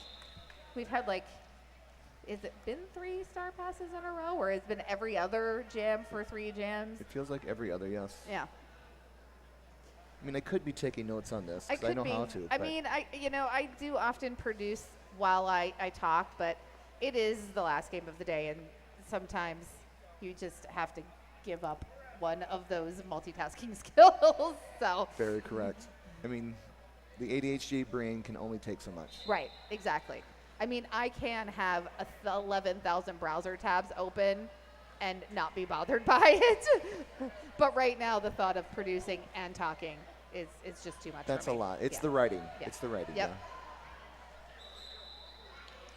Speaker 1: we've had has it been 3 star passes in a row, or has it been every other jam for 3 jams?
Speaker 2: It feels like every other, yes.
Speaker 1: Yeah.
Speaker 2: I mean, I could be taking notes on this because I know how to.
Speaker 1: I mean, I do often produce while I talk, but it is the last game of the day, and sometimes you just have to give up one of those multitasking skills. So
Speaker 2: Very correct. I mean, the ADHD brain can only take so much.
Speaker 1: right, exactly. I mean, I can have 11,000 browser tabs open and not be bothered by it. But right now, the thought of producing and talking is just too much.
Speaker 2: That's
Speaker 1: for
Speaker 2: a
Speaker 1: me.
Speaker 2: lot. It's
Speaker 1: Yeah.
Speaker 2: the writing.
Speaker 1: Yeah.
Speaker 2: It's the writing.
Speaker 1: Yep.
Speaker 2: Yeah.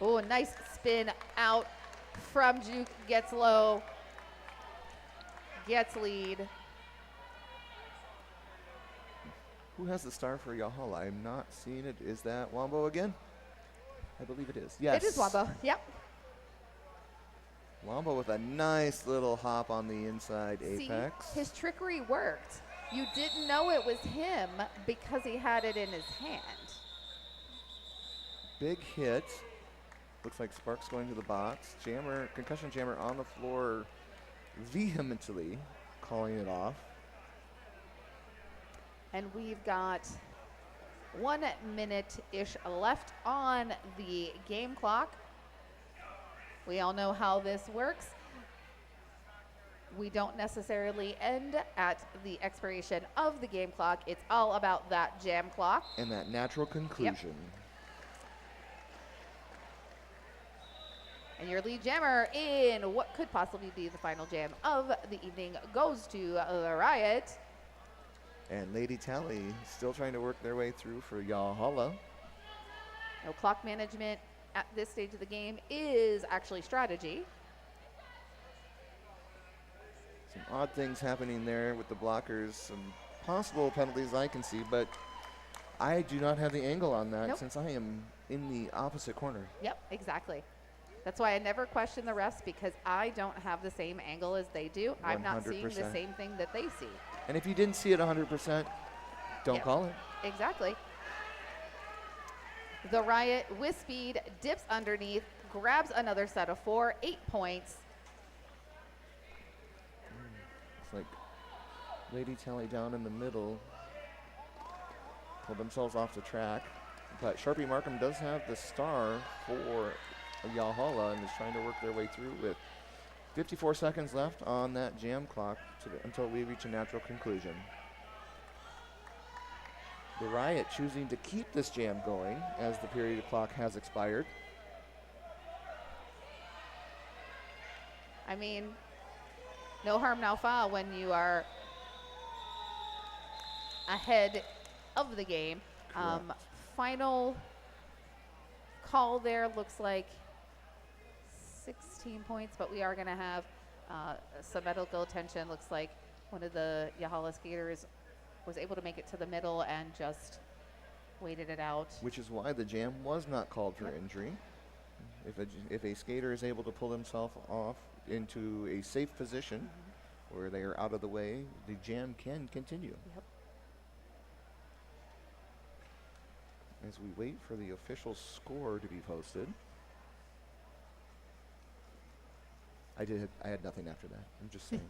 Speaker 1: Oh, a nice spin out from Juke, gets low, gets lead.
Speaker 2: Who has the star for Yallhalla? I'm not seeing it. Is that Wombo again? I believe it is. Yes.
Speaker 1: It is Wombo. Yep.
Speaker 2: Wombo with a nice little hop on the inside apex.
Speaker 1: See, his trickery worked. You didn't know it was him because he had it in his hand.
Speaker 2: Big hit. Looks like Sparks going to the box. Jammer, Concussion Jammer on the floor vehemently calling it off.
Speaker 1: And we've got 1 minute-ish left on the game clock. We all know how this works. We don't necessarily end at the expiration of the game clock. It's all about that jam clock.
Speaker 2: And that natural conclusion.
Speaker 1: And your lead jammer in what could possibly be the final jam of the evening goes to the Riot.
Speaker 2: And Lady Tally still trying to work their way through for Yallhalla.
Speaker 1: No clock management at this stage of the game is actually strategy.
Speaker 2: Some odd things happening there with the blockers, some possible penalties I can see, but I do not have the angle on that since I am in the opposite corner.
Speaker 1: Yep, exactly. That's why I never question the refs, because I don't have the same angle as they do. 100%. I'm not seeing the same thing that they see.
Speaker 2: And if you didn't see it 100%, don't call it.
Speaker 1: Exactly. The Riot with speed dips underneath, grabs another set of 4, 8 points.
Speaker 2: It's like Lady Tally down in the middle pulled themselves off the track. But Sharpie Markham does have the star for Yallhalla and is trying to work their way through with 54 seconds left on that jam clock until we reach a natural conclusion. The Riot choosing to keep this jam going as the period clock has expired.
Speaker 1: I mean, no harm, no foul when you are ahead of the game. Final call there looks like 16 points, but we are going to have some medical attention. Looks like one of the Yallhalla skaters was able to make it to the middle and just waited it out.
Speaker 2: Which is why the jam was not called for injury. If a skater is able to pull himself off into a safe position where they are out of the way, the jam can continue.
Speaker 1: Yep.
Speaker 2: As we wait for the official score to be posted. I had nothing after that. I'm just saying.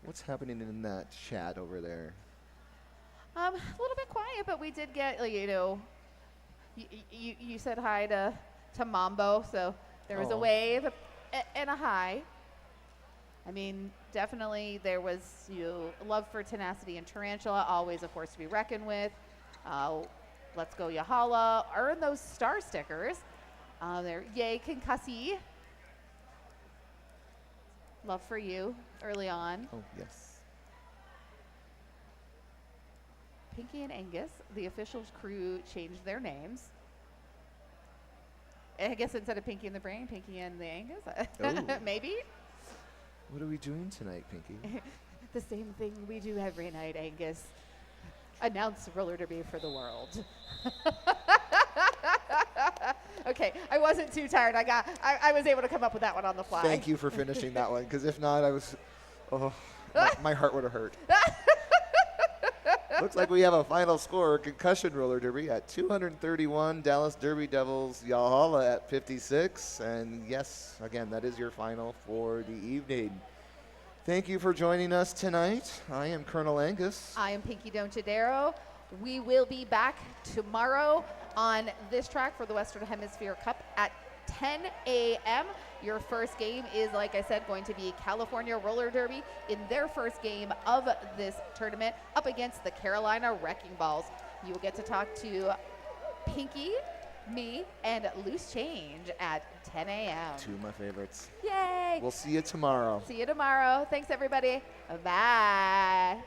Speaker 2: What's happening in that chat over there?
Speaker 1: A little bit quiet, but we did get, you know, you said hi to Mambo, so there was a wave and a hi. I mean, definitely there was love for Tenacity and Tarantula, always a force to be reckoned with. Let's go Yallhalla. Earn those star stickers. There, yay Concussion. Love for you early on.
Speaker 2: Oh, yes.
Speaker 1: Pinky and Angus, the officials crew changed their names. I guess instead of Pinky and the Brain, Pinky and the Angus. Maybe.
Speaker 2: What are we doing tonight, Pinky?
Speaker 1: The same thing we do every night, Angus. Announce roller derby for the world. Okay, I wasn't too tired. I was able to come up with that one on the fly.
Speaker 2: Thank you for finishing that one, because if not, my heart would have hurt. Looks like we have a final score, Concussion roller derby at 231, Dallas Derby Devils, Yallhalla at 56. And yes, again, that is your final for the evening. Thank you for joining us tonight. I am Colonel Angus.
Speaker 1: I am Pinky Donchadero. We will be back tomorrow on this track for the Western Hemisphere Cup at 10 a.m. Your first game is, like I said, going to be California Roller Derby in their first game of this tournament up against the Carolina Wrecking Balls. You will get to talk to Pinky, me, and Loose Change at 10 a.m.
Speaker 2: Two of my favorites.
Speaker 1: Yay!
Speaker 2: We'll see you tomorrow.
Speaker 1: See you tomorrow. Thanks, everybody. Bye.